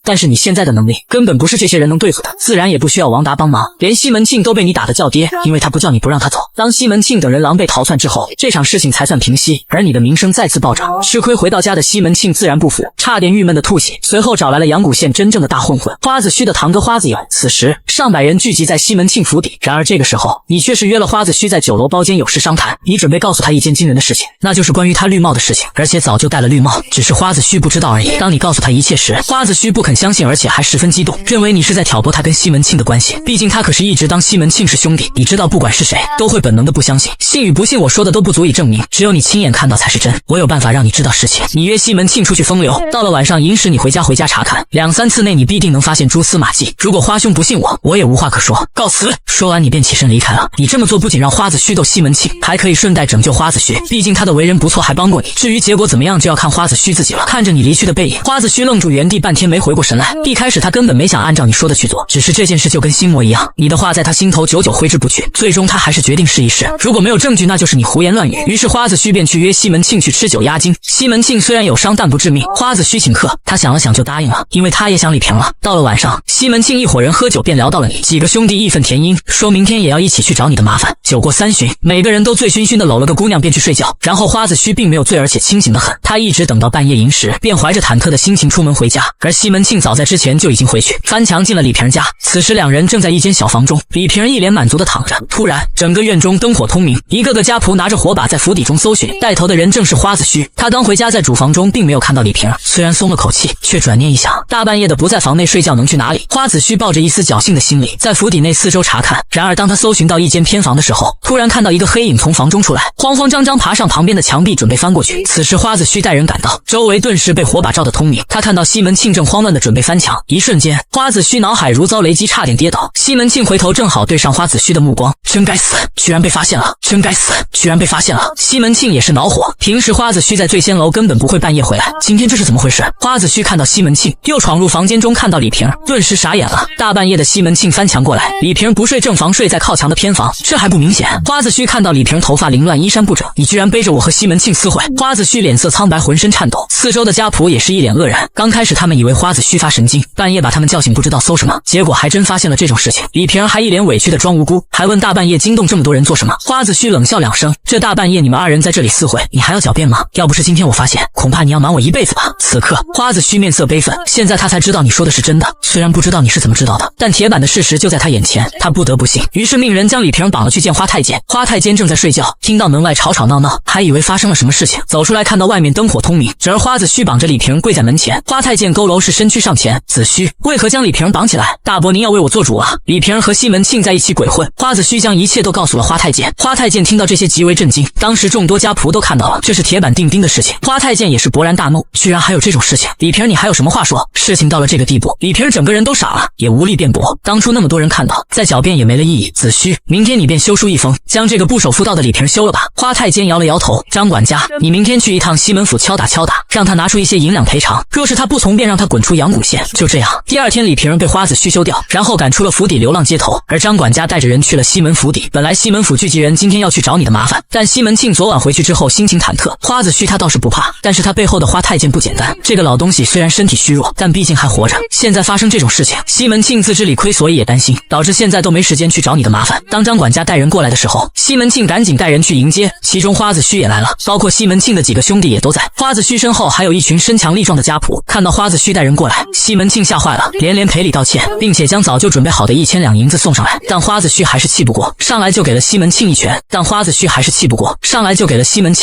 但是你现在的能力根本不是这些人能对付的，自然也不需要王达帮忙。连西门庆都被你打得叫爹，因为他不叫你不让他走。当西门庆等人狼狈逃窜之后，这场事情才算平息，而你的名声再次暴涨。吃亏回到家的西门庆自然不服，差点郁闷的吐血。随后找来了阳谷县真正的大混混花子虚的堂哥花子友。此时上百人聚集在西门庆府邸，然而这个时候你却是约了花子虚在酒楼包间有事商谈。你准备告诉他一件惊人的事情，那就是关于他绿帽的事情，而且早就戴了绿帽，只是花子虚不知道而已。当你告诉他一切时，花子虚不肯相信，而且还十分激动，认为你是在挑拨他跟西门庆的关系。毕竟他可是一直当西门庆是兄弟，你知道不管是谁都会本能的不相信。信与不信我说的都不足以证明，只有你亲眼看到才是真。我有办法让你知道实情。你约西门庆出去风流，到了晚上引使你回家查看，2、3次内你必定能发现蛛丝马迹。如果花兄不信我也无话可说，告辞。说完你便起身离开了。你这么做不仅让花子虚斗西门庆，还可以顺带拯救花子虚，毕竟他的为人不错，还帮过你。至于结果怎么样，就要看花子虚自己了。看着你离去的背影，花子虚愣住原地半天没回过神来。一开始他根本没想按照你说的去做，只是这件事就跟心魔一样，你的话在他心头久久挥之不去。最终他还是决定试一试，如果没有证据，那就是你胡言乱语。于是花子虚便去约西门庆去吃酒压惊。西门庆虽然有伤，但不致命。花子虚请客，他想了想就答应了，因为他也想理平了。到了晚上，西门庆一伙人喝酒，便聊到了你。几个兄弟义愤填膺，说明天也要一起去找你的麻烦。酒过3巡，每个人都醉醺醺的搂了个姑娘便去睡觉。然后花子虚并没有醉，而且清醒得很，他一直等到半夜寅时，便怀着忐忑的心情出门回家。而西门庆早在之前就已经回去，翻墙进了李瓶家。此时两人正在一间小房中，李瓶一脸满足地躺着。突然，整个院中灯火通明，一个个家仆拿着火把在府邸中搜寻，带头的人正是花子虚。他刚回家，在主房中并没有看到李瓶，虽然松了口气，却转念一想，大半夜的不在房内睡觉，能去哪里？花子虚抱着一丝侥幸的心理，在府邸内四周查看。然而，当他搜寻到一间偏房的时候，突然看到一个黑影从房中出来，慌慌张张爬上旁边的墙壁，准备翻过去。此时，花子虚带人赶到，周围顿时被火把照得通明。他看到西门庆正慌乱的准备翻墙，一瞬间，花子虚脑海如遭雷击，差点跌倒。西门庆回头正好对上花子虚的目光，真该死，居然被发现了！真该死，居然被发现了！西门庆也是恼火，平时花子虚在醉仙楼根本不会半夜回来，今天这是怎么回事？花子虚看到西门庆又闯入房间中，看到李瓶，顿时傻眼了。大半夜的西门庆翻墙过来，李瓶不睡正房，睡在靠墙的偏房，这还不明显？花子虚看到李瓶头发凌乱，衣衫不整，你居然背着我和西门庆私会！花子虚脸色苍白，浑身颤抖，四周的家仆也是一脸愕然。刚开始他们以为花子虚发神经，半夜把他们叫醒，不知道搜什么，结果还真发现了这种事情。李瓶还一脸委屈的装无辜，还问大半夜惊动这么多人做什么？花子虚冷笑两声，这大半夜你们二人在这里私会，你还要狡辩吗？要不是今天我发现，恐怕你要瞒我一辈子吧。此刻花子虚面色悲愤，现在他才知道你说的是真的，虽然不知道你是怎么知道的，但铁板的事实就在他眼前，他不得不信。于是命人将李瓶绑了去见花太监。花太监正在睡觉，听到门外吵吵闹闹，还以为发生了什么事情，走出来看到外面灯火通明，只而花子虚绑着李瓶跪在门前。花太监佝偻是身躯上前，子虚为何将李瓶绑起来？大伯您要为我做主啊！李瓶和西门庆在一起鬼混，花子虚将一切都告诉了花太监。花太监听到这些极为震惊，当时众多家仆都看到了，这是铁板钉钉的事情。花太监也是勃然大怒，居然还有这种事情！李瓶你还有什么话说？事情到了这个地步，李瓶整个人都傻了，也无力辩驳。当初那么多人看到，再狡辩也没了意义。子虚，明天你便修书一封，将这个不守妇道的李瓶休了吧。花太监摇了摇头，张管家，你明天去一趟西门府敲打，让他拿出一些银两赔偿，若是他不从，便让他滚出阳谷县。就这样，第二天李瓶被花子虚休掉，然后赶出了府邸流浪街头。而张管家带着人去了西门府邸，本来西门府聚集人今天要去找你的麻烦，但西门庆昨晚回去之后心情忐忑，花子虚他倒是不怕，但是他背后的花太监不简单，这个老东西虽然身体虚弱，但毕竟还活着。现在发生这种事情，西门庆自知理亏，所以也担心，导致现在都没时间去找你的麻烦。当张管家带人过来的时候，西门庆赶紧带人去迎接，其中花子虚也来了，包括西门庆的几个兄弟也都在。花子虚身后还有一群身强力壮的家仆，看到花子虚带人过来，西门庆吓坏了，连连赔礼道歉，并且将早就准备好的1000两银子送上来。但花子虚还是气不过，上来就给了西门庆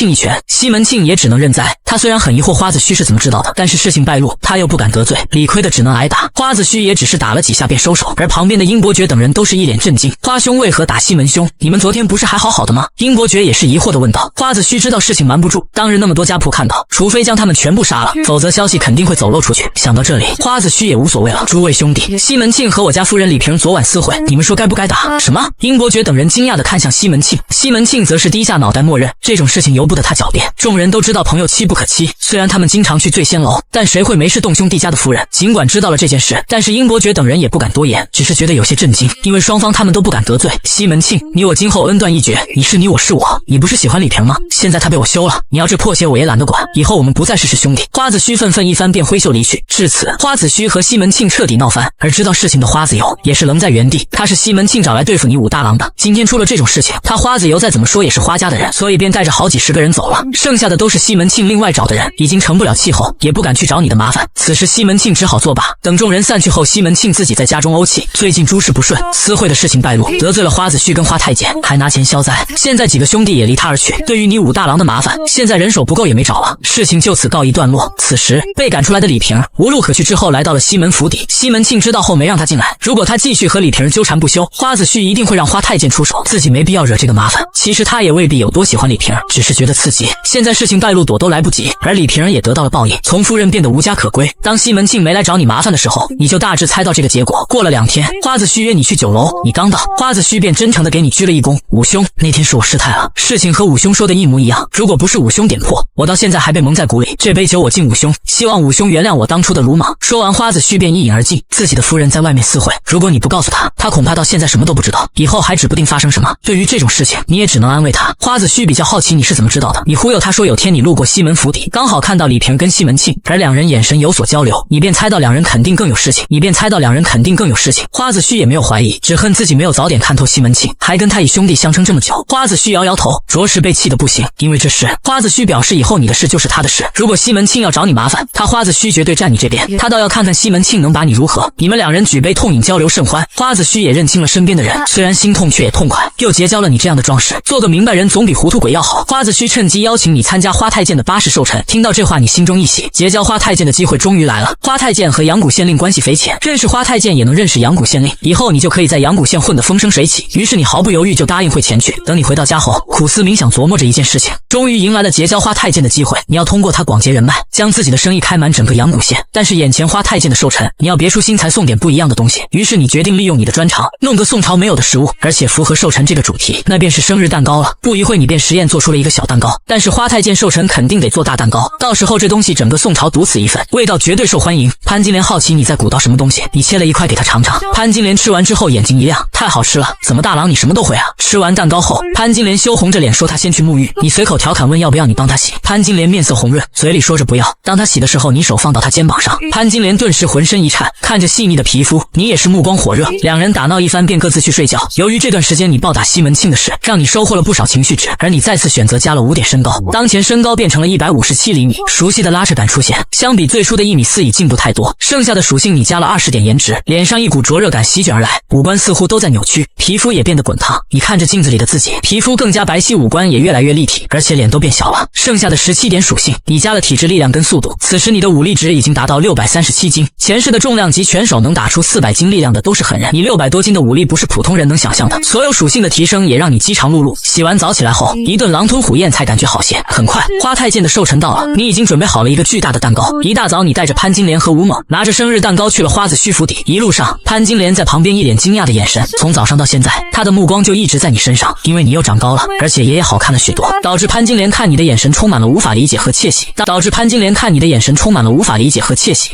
一拳。西门庆也只能认栽。他虽然很疑惑花子虚是怎么知道的，但是事情败露，他又不敢得罪，理亏的只能挨打。花子虚也只是打了几下便收手，而旁边的殷伯爵等人都是一脸震惊。花兄为何打西门兄？你们昨天不是还好好的吗？殷伯爵也是疑惑的问道。花子虚知道事情瞒不住，当日那么多家仆看到，除非将他们全部杀了，否则消息肯定会走漏出去。想到这里，花子虚也无所谓了。诸位兄弟，西门庆和我家夫人李瓶昨晚私会，你们说该不该打？什么？殷伯爵等人惊讶地看向西门庆，西门庆则是低下脑袋默认，这种事情由不得他狡辩。众人都知道朋友妻不可欺，虽然他们经常去醉仙楼，但谁会没事动兄弟家的夫人？尽管知道了这件事，但是殷伯爵等人也不敢多言，只是觉得有些震惊，因为双方他们都不敢得罪。西门庆，你我今后恩断义绝，你是你，我是我，你不是喜欢李瓶吗？现在他被我休了，你要这破鞋我也懒得管，以后我们不再是兄弟。花子虚愤愤一番便挥袖离去。至此，花子虚和西门庆彻底闹翻，而知道事情的花子由也是愣在原地。他是西门庆找来对付你武大郎的，今天出了这种事情，他花子由再怎么说也是花家的人，所以便带着好几十个人走了，剩下的都是西门庆另外找的人，已经成不了气候，也不敢去找你的麻烦。此时西门庆只好作罢。等众人散去后，西门庆自己在家中怄气，最近诸事不顺，私会的事情败露，得罪了花子虚跟花太监，还拿钱消灾，现在几个兄弟也离他而去，对于你武大郎的麻烦，现在人手不够也没找了，事情就此告一段落。此时被赶出来的李瓶无路可去之后，来到了西门府邸。西门庆知道后没让他进来，如果他继续和李瓶纠缠不休，花子虚一定会让花太监出手，自己没必要惹这个麻烦。其实他也未必有多喜欢李瓶，只是觉得刺激。现在事情败露，躲都来不及，而李瓶也得到了报应，从夫人变得无家可归。当西门庆没来找你麻烦的时候，你就大致猜到这个结果。过了2天，花子虚约你去酒楼，你刚到，花子虚便真诚的给你鞠了一躬。武兄，那天是我失态了，事情和武兄说的一模一样，如果不是武兄点破，我到现在还被蒙在鼓里。这杯酒我敬武兄，希望武兄原谅我当初的鲁莽。说完，花子虚便一饮而尽。自己的夫人在外面私会，如果你不告诉他，他恐怕到现在什么都不知道，以后还指不定发生什么。对于这种事情，你也只能安慰他。花子虚比较好奇你是怎么知道的，你忽悠他说有天你路过西门府邸，刚好看到李瓶跟西门庆，而两人眼神有所交流，你便猜到两人肯定更有事情。花子虚也没有怀疑，只恨自己没有早点看透西门庆，还跟他以兄弟相称这么久。花子虚摇摇头，着实被气得不行。因为这事，花子虚表示以后你的事就是他的事，如果西门庆要找你麻烦，他花子虚绝对站你这边，他倒要看看西门庆能把你如何。你们两人举杯痛饮，交流甚欢。花子虚也认清了身边的人，虽然心痛却也痛快，又结交了你这样的壮士，做个明白人总比糊涂鬼要好。花子虚趁机邀请你参加花太监的巴士寿辰。听到这话，你心中一喜，结交花太监的机会终于来了。花太监和阳谷县令关系匪浅，认识花太监也能认识阳谷县令，以后你就可以在阳谷县混得风生水起。于是你毫不犹豫就答应会前去。等你回到家后，苦思冥想琢磨着一件事情，终于迎来了结交花太监的机会。你要通过他广结人脉，将自己的生意开满整个阳谷县。但是眼前花太监的寿辰，你要别出心裁送点不一样的东西。于是你决定利用你的专长，弄个宋朝没有的食物，而且符合寿辰这个主题，那便是生日蛋糕了。不一会，你便实验做出了一个小蛋糕，但是花太监寿辰肯定得做大蛋糕，到时候这东西整个宋朝独此一份，味道绝对受欢迎。潘金莲好奇你在鼓捣什么东西，你切了一块给他尝尝。潘金莲吃完之后眼睛一亮，太好吃了，怎么大郎你什么都会啊？吃完蛋糕后，潘金莲羞红着脸说她先去沐浴，你随口调侃问要不要你帮她洗。潘金莲面色红润，嘴里说着不要。当她洗的时候，你手放到她肩膀上，潘金莲顿时浑身一颤，看着细腻的皮肤，你也是目光火热。两人打闹一番便各自去睡觉。由于这段时间你暴打西门庆的事，让你收获了不少情绪值，而你再次选择加了5点身高，当前身高变成了157厘米。熟悉的拉扯感出现，相比最初的1.4米已进步太多。剩下的属性你加了20点颜值，脸上一股灼热感席卷而来，五官似乎都在扭曲，皮肤也变得滚烫。你看着镜子里的自己，皮肤更加白皙，五官也越来越立体，而且脸都变小了。剩下的17点属性，你加了体质、力量跟速度。此时你的武力值已经达到637斤，前世的重量级拳手能打出400斤力量的都是狠人，你600多斤的武力不是普通人能想象的。所有属性的提升也让你饥肠辘辘。洗完澡起来后，一顿狼吞虎咽才感觉好些。很快，花太监的寿辰到了，你已经准备好了一个巨大的蛋糕。一大早，你带着潘金莲和吴猛拿着生日蛋糕去了花子虚府邸。一路上，潘金莲在旁边一脸惊讶的眼神，从早上到现在，她的目光就一直在你身上，因为你又长高了，而且也好看了许多，导致潘金莲看你的眼神充满了无法理解和窃喜。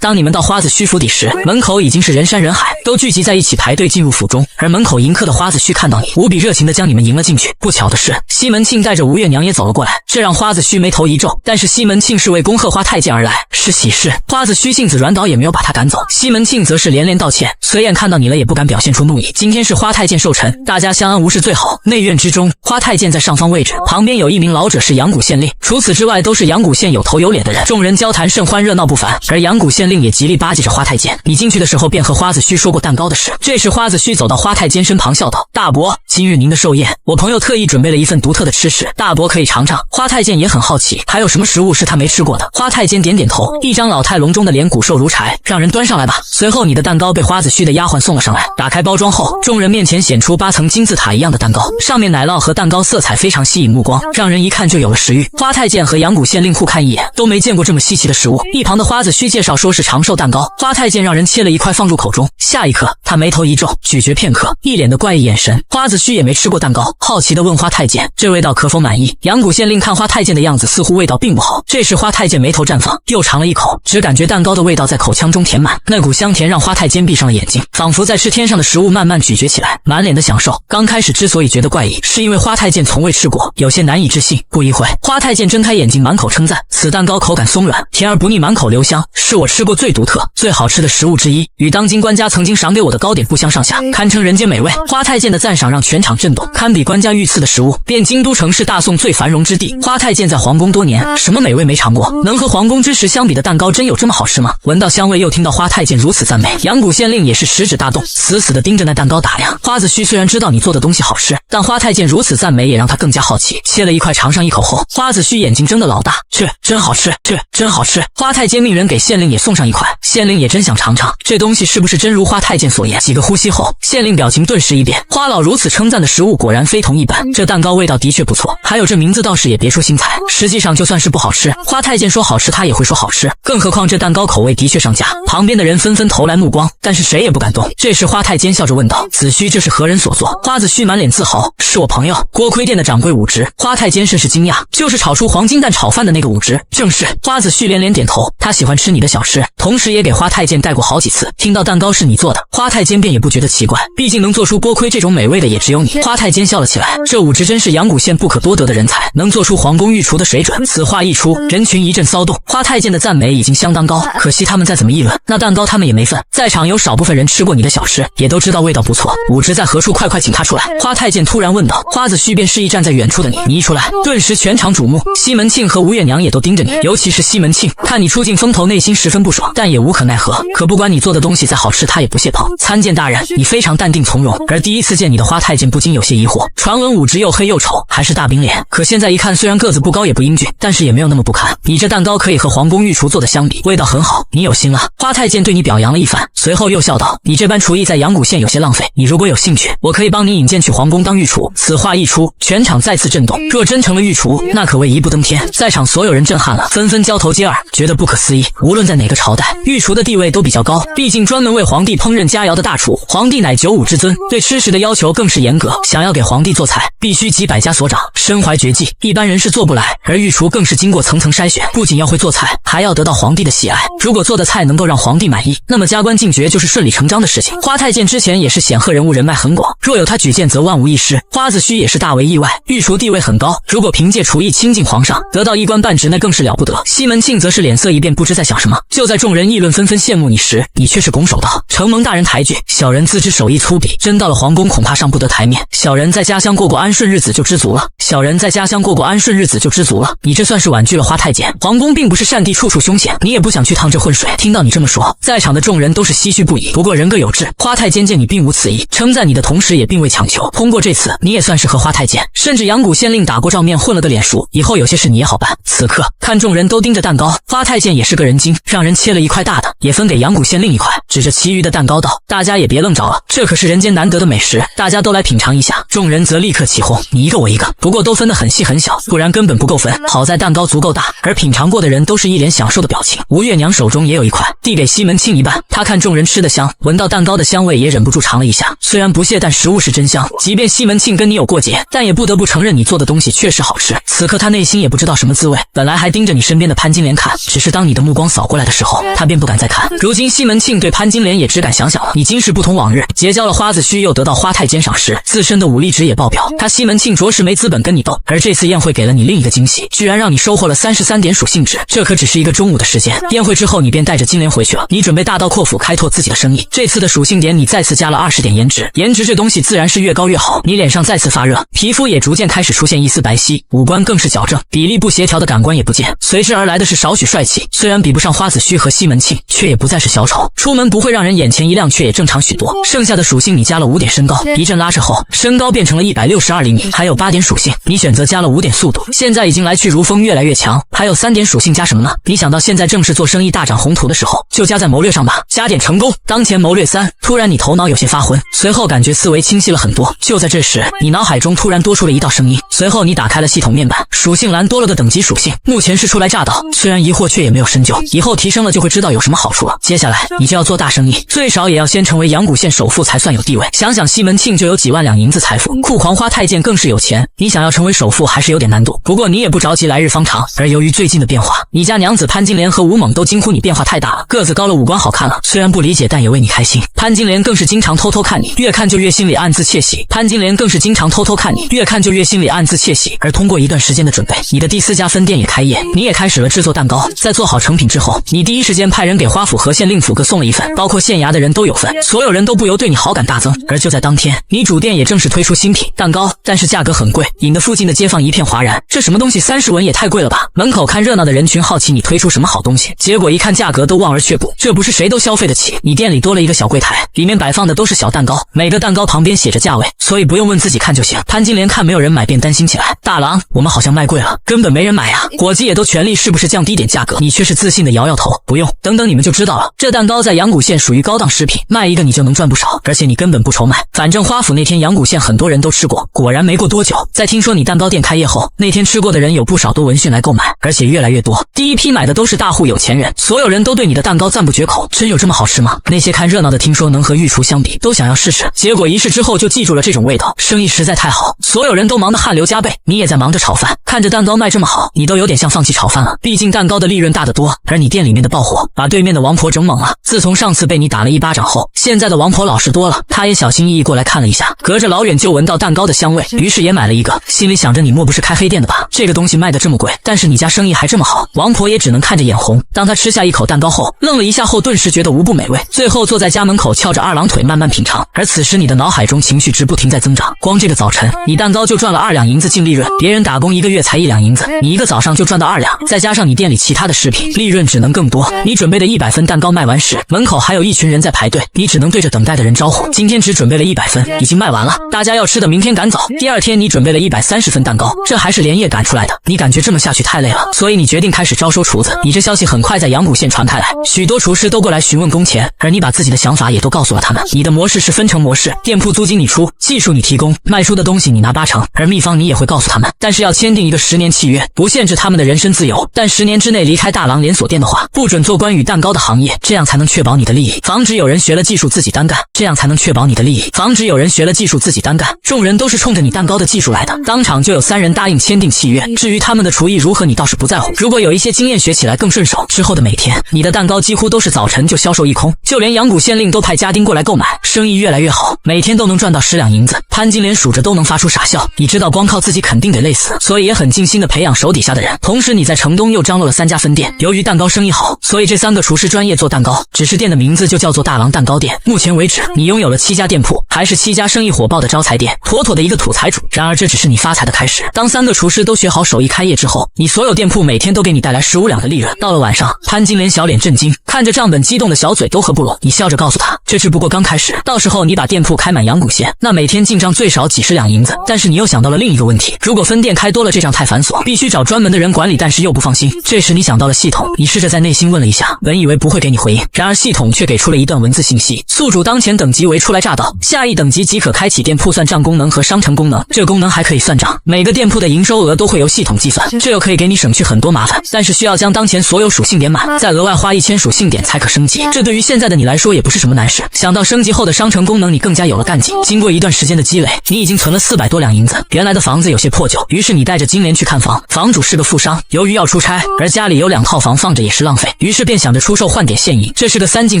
当你们到花子虚府邸时，门口已经是人山人海，都聚集在一起排队进入府中。而门口迎客的花子虚看到你，无比热情地将你们迎了进去。不巧的是，西门庆带着吴月娘也走了过来，这让花子虚眉头一皱。但是西门庆是为恭贺花太监而来，是喜事。花子虚性子软倒，也没有把他赶走。西门庆则是连连道歉，随燕看到你了也不敢表现出怒意。今天是花太监寿辰，大家相安无事最好。内院之中，花太监在上方位置，旁边有一名老者是阳谷县令，除此之外都是阳谷县有头有脸的人。众人交谈甚欢，热闹不凡。而阳谷县令也极力巴结着花太监。你进去的时候便和花子虚说过蛋糕的事。这时花子虚走到花太监身旁笑道：大伯，今日您的寿宴，我朋友特意准备了一份独特的吃食，大伯可以尝尝。花太监也很好奇，还有什么食物是他没吃过的。花太监点点头，一张老态龙钟的脸骨瘦如柴，让人端上来吧。随后你的蛋糕被花子虚的丫鬟送了上来，打开包装后，众人面前显出8层金字塔一样的蛋糕，上面奶酪和蛋糕色彩非常吸引目光，让人一看就有了食欲。花太监和阳谷县令互看一眼，都没见过这么稀奇的食物。一旁的花子虚介绍说是长寿蛋糕，花太监让人切了一块放入口中，下一刻他眉头一皱，咀嚼片刻，一脸的怪异眼神。花子虚也没吃过蛋糕，好奇地问花太监这味道可否满意。阳谷县令看花太监的样子，似乎味道并不好。这时花太监眉头绽放，又尝了一口，只感觉蛋糕的味道在口腔中填满，那股香甜让花太监闭上了眼睛，仿佛在吃天上的食物，慢慢咀嚼起来，满脸的享受。刚开始之所以觉得怪异，是因为花太监从未吃过，有些难以置信。不一会，花太监睁开眼睛，满口称赞，此蛋糕口感松软，甜而不腻，满口留香，是我吃过最独特、最好吃的食物之一，与当今官家曾经赏给我的糕点不相上下，堪称人间美味。花太监的赞赏让全场震动，堪比官家御赐的食物，便京都城是大宋最繁荣之地。花太监在皇宫多年，什么美味没尝过？能和皇宫之食相比的蛋糕真有这么好吃吗？闻到香味，又听到花太监如此赞美，阳谷县令也是食指大动，死死地盯着那蛋糕打量。花子虚虽然知道你做的东西好吃，但花太监如此赞美也让他更加好奇。切了一块尝上一口后，花子虚眼睛睁得老大，这真好吃，这真好吃。花太监命人给县令也送上一块，县令也真想尝尝这东西是不是真如花太监所言。几个呼吸后，县令表情顿时一变，花老如此称赞的食物果然非同一般，这蛋糕味道的确不错，还有这名字倒是也别出心裁。实际上就算是不好吃，花太监说好吃他也会说好吃，更何况这蛋糕口味的确上佳。旁边的人纷纷投来目光，但是谁也不敢动。这时花太监笑着问道：子虚这是何人所做？花子虚满脸自豪，是我朋友锅盔店的掌柜武直。花太监甚是惊讶，就是炒出黄金蛋炒饭的那个武直。正是。花子虚连连点头，他喜欢吃你的小吃，同时也也给花太监带过好几次，听到蛋糕是你做的，花太监便也不觉得奇怪，毕竟能做出锅盔这种美味的也只有你。花太监笑了起来，这武职真是阳谷县不可多得的人才，能做出皇宫御厨的水准。此话一出，人群一阵骚动。花太监的赞美已经相当高，可惜他们再怎么议论，那蛋糕他们也没份。在场有少部分人吃过你的小吃，也都知道味道不错。武职在何处？快请他出来！花太监突然问道。花子虚便示意站在远处的你一出来，顿时全场瞩目。西门庆和吴月娘也都盯着你，尤其是西门庆，看你出尽风头，内心十分不爽，但也无可奈何。可不管你做的东西再好吃，他也不屑捧。参见大人，你非常淡定从容。而第一次见你的花太监不禁有些疑惑，传闻武职又黑又丑，还是大饼脸，可现在一看，虽然个子不高也不英俊，但是也没有那么不堪。你这蛋糕可以和皇宫御厨做的相比，味道很好，你有心了。花太监对你表扬了一番，随后又笑道：你这般厨艺在阳谷县有些浪费，你如果有兴趣，我可以帮你引荐去皇宫当御厨。此话一出，全场再次震动。若真成了御厨，那可谓一步登天。在场所有人震撼了，纷纷交头接耳，觉得不可思议。无论在哪个朝代，御厨的地位都比较高，毕竟专门为皇帝烹饪佳肴的大厨，皇帝乃九五之尊，对吃食的要求更是严格。想要给皇帝做菜，必须集百家所长，身怀绝技，一般人是做不来。而御厨更是经过层层筛选，不仅要会做菜，还要得到皇帝的喜爱。如果做的菜能够让皇帝满意，那么加官进爵就是顺理成章的事情。花太监之前也是显赫人物，人脉很广，若有他举荐，则万无一失。花子虚也是大为意外，御厨地位很高，如果凭借厨艺亲近皇上，得到一官半职，那更是了不得。西门庆则是脸色一变，不知在想什么。就在众人议论纷纷羡慕你时，你却是拱手道：承蒙大人抬举，小人自知手艺粗鄙，真到了皇宫恐怕上不得台面。小人在家乡过过安顺日子就知足了。小人在家乡过过安顺日子就知足了。你这算是婉拒了花太监。皇宫并不是善地，处处凶险，你也不想去趟这浑水。听到你这么说，在场的众人都是唏嘘不已。不过人各有志，花太监见你并无此意，称赞你的同时也并未强求。通过这次，你也算是和花太监甚至阳谷县令打过照面，混了个脸熟，以后有些事你也好办。此刻看众人都盯着蛋糕，花太监也是个人精，让人切了一块大的，也分给阳谷县令一块，指着其余的蛋糕道：大家也别愣着了，这可是人间难得的美食，大家都来品尝一下。众人则立刻起哄，你一个我一个，不过都分得很细很小，不然根本不够分。好在蛋糕足够大，而品尝过的人都是一脸享受的表情。吴月娘手中也有一块，递给西门庆一半。她看众人吃得香，闻到蛋糕的香味也忍不住尝了一下，虽然不屑，但食物是真香。即便西门庆跟你有过节，但也不得不承认你做的东西确实好吃。此刻他内心也不知道什么滋味，本来还盯着你身边的潘金莲看，只是当你的目光扫过来的时候，他便不敢再看。如今西门庆对潘金莲也只敢想想了。你今世不同往日，结交了花子虚，又得到花太监赏识，自身的武力值也爆表，他西门庆着实没资本跟你斗。而这次宴会给了你另一个惊喜，居然让你收获了33点属性值，这可只是一个中午的时间。宴会之后，你便带着金莲回去了，你准备大刀阔斧开拓自己的生意。这次的属性点你再次加了20点颜值，颜值这东西自然是越高越好。你脸上再次发热，皮肤也逐渐开始出现一丝白皙，五官更是矫正，比例不协调的感官也不见，随之而来的是少许帅气。虽然比不上花子虚和西门庆，却也不再是小丑，出门不会让人眼前一亮，却也正常许多。剩下的属性你加了5点身高，一阵拉扯后，身高变成了162厘米，还有8点属性，你选择加了5点速度，现在已经来去如风，越来越强。还有3点属性加什么呢？你想到现在正是做生意大展宏图的时候，就加在谋略上吧，加点成功。当前谋略3。突然你头脑有些发昏，随后感觉思维清晰了很多。就在这时，你脑海中突然多出了一道声音，随后你打开了系统面板，属性栏多了个等级属性，目前是初来乍到，虽然疑惑却也没有深究，以后提升了就会知道有什么好处了。接下来你就要做大生意，最少也要先成为阳谷县首富才算有地位。想想西门庆就有几万两银子财富，酷狂花太监更是有钱，你想要成为首富还是有点难度。不过你也不着急，来日方长。而由于最近的变化，你家娘子潘金莲和吴猛都惊呼你变化太大了，个子高了，五官好看了，虽然不理解，但也为你开心。潘金莲更是经常偷偷看你，越看就越心里暗自窃喜。潘金莲更是经常偷偷看你，越看就越心里暗自窃喜。而通过一段时间的准备，你的第4家分店也开业，你也开始了制作蛋糕。在做好成品之后，你第一时间派人给花府和县令府各送了一份，包括县衙的人都有份，所有人都不由对你好感大增。而就在当天，你主店也正式推出新品蛋糕，但是价格很贵，引得附近的街坊一片哗然。这什么东西，30文也太贵了吧？门口看热闹的人群好奇你推出什么好东西，结果一看价格都望而却步，这不是谁都消费得起。你店里多了一个小柜台，里面摆放的都是小蛋糕，每个蛋糕旁边写着价位，所以不用问自己看就行。潘金莲看没有人买便担心起来，大郎，我们好像卖贵了，根本没人买啊。伙计也都全力，是不是降低点价格？你却是自信的摇摇头，不用，等等你们就知道了。这蛋糕在阳谷县属于高档食品，卖一个你就能赚不少，而且你根本不愁卖。反正花府那天阳谷县很多人都吃过。果然没过多久，在听听说你蛋糕店开业后，那天吃过的人有不少都闻讯来购买，而且越来越多。第一批买的都是大户有钱人，所有人都对你的蛋糕赞不绝口。真有这么好吃吗？那些看热闹的听说能和御厨相比，都想要试试。结果一试之后就记住了这种味道，生意实在太好，所有人都忙得汗流浃背。你也在忙着炒饭，看着蛋糕卖这么好，你都有点像放弃炒饭了。毕竟蛋糕的利润大得多，而你店里面的爆火把对面的王婆整懵了。自从上次被你打了一巴掌后，现在的王婆老实多了。她也小心翼翼过来看了一下，隔着老远就闻到蛋糕的香味，于是也买了一个，心里想着你莫不是开黑店的吧？这个东西卖得这么贵，但是你家生意还这么好。王婆也只能看着眼红。当她吃下一口蛋糕后，愣了一下后，顿时觉得无不美味，最后坐在家门口翘着二郎腿慢慢品尝。而此时你的脑海中情绪值不停在增长，光这个早晨你蛋糕就赚了2两银子净利润，别人打工1个月才1两银子，你一个早上就赚到2两，再加上你店里其他的食品，利润只能更多。你准备的100分蛋糕卖完时，门口还有一群人在排队，你只能对着等待的人招呼，今天只准备了100分，已经卖完了，大家要吃的明天赶走。第二天你准备了130分蛋糕，这还是连夜赶出来的，你感觉这么下去太累了，所以你决定开始招收厨子。你这消息很快在阳谷县传开来，许多厨师都过来询问工钱，而你把自己的想法也都告诉了他们。你的模式是分成模式，店铺租金你出，技术你提供，卖出的东西你拿80%，而秘方你也会告诉他们，但是要签订一个10年契约，不限制他们的人身自由，但10年之内离开大郎连锁店的话，不准做关于蛋糕的行业，这样才能确保你的利益，防止有人学了技术自己单干，这样才能确保你的利益，防止有人学了技术自己单干。众人都是冲着你蛋糕的技术来的，当场就有3人答应签订契约，至于他们的厨艺如何你倒是不在乎，如果有一些经验学起来更顺手，之后的每天你的蛋糕几乎都是早晨就销售一空，就连阳谷县令都派家丁过来购买，生意越来越好，每天都能赚到10两银子。潘金莲数着都能发出傻笑，你知道光靠自己肯定得累死，所以也很尽心的培养手底下的人。同时你在城东又张罗了3家分店，由于蛋糕生意好，所以这3个厨师专业做蛋糕，只是店的名字就叫做大郎蛋糕店。目前为止你拥有了7家店铺，还是7家生意火爆的招财店，妥妥的一个土财主。然而这只是你发财的开始，当3个厨师都学好手艺开业之后，你所有店铺每天都给你带来15两的利润。到了晚上，潘金莲小脸震惊，看着账本激动的小嘴都合不拢，你笑着告诉他，这只不过刚开始，到时候你把店铺开满阳谷县，那每天进账最少几10两银子。但是你又想到了另一个问题，如果分店开多了，这账太繁琐，必须找专门的人管理，但是又不放心。这时你想到了系统，你试着在内心问了一下，本以为不会给你回应，然而系统却给出了一段文字信息：宿主当前等级为初来乍到，下一等级即可开启店铺算账功能和商城功能，这功能还可以算账，每个店铺的营收额都会由系统计算，这又可以给你省去很多麻烦，但是需要将当前所有属性点满，再额外花1000属性点才可升级，这对于现在的你来说也不是什么难事。想到升级后的商城功能，你更加有了干劲。经过一段时间的积累，你已经存了400多两银子。原来的房子有些破旧，于是你带着金莲去看房，房主是个富商，由于要出差，而家里有2套房放着也是浪费，于是便想着出售换点现银。这是个3进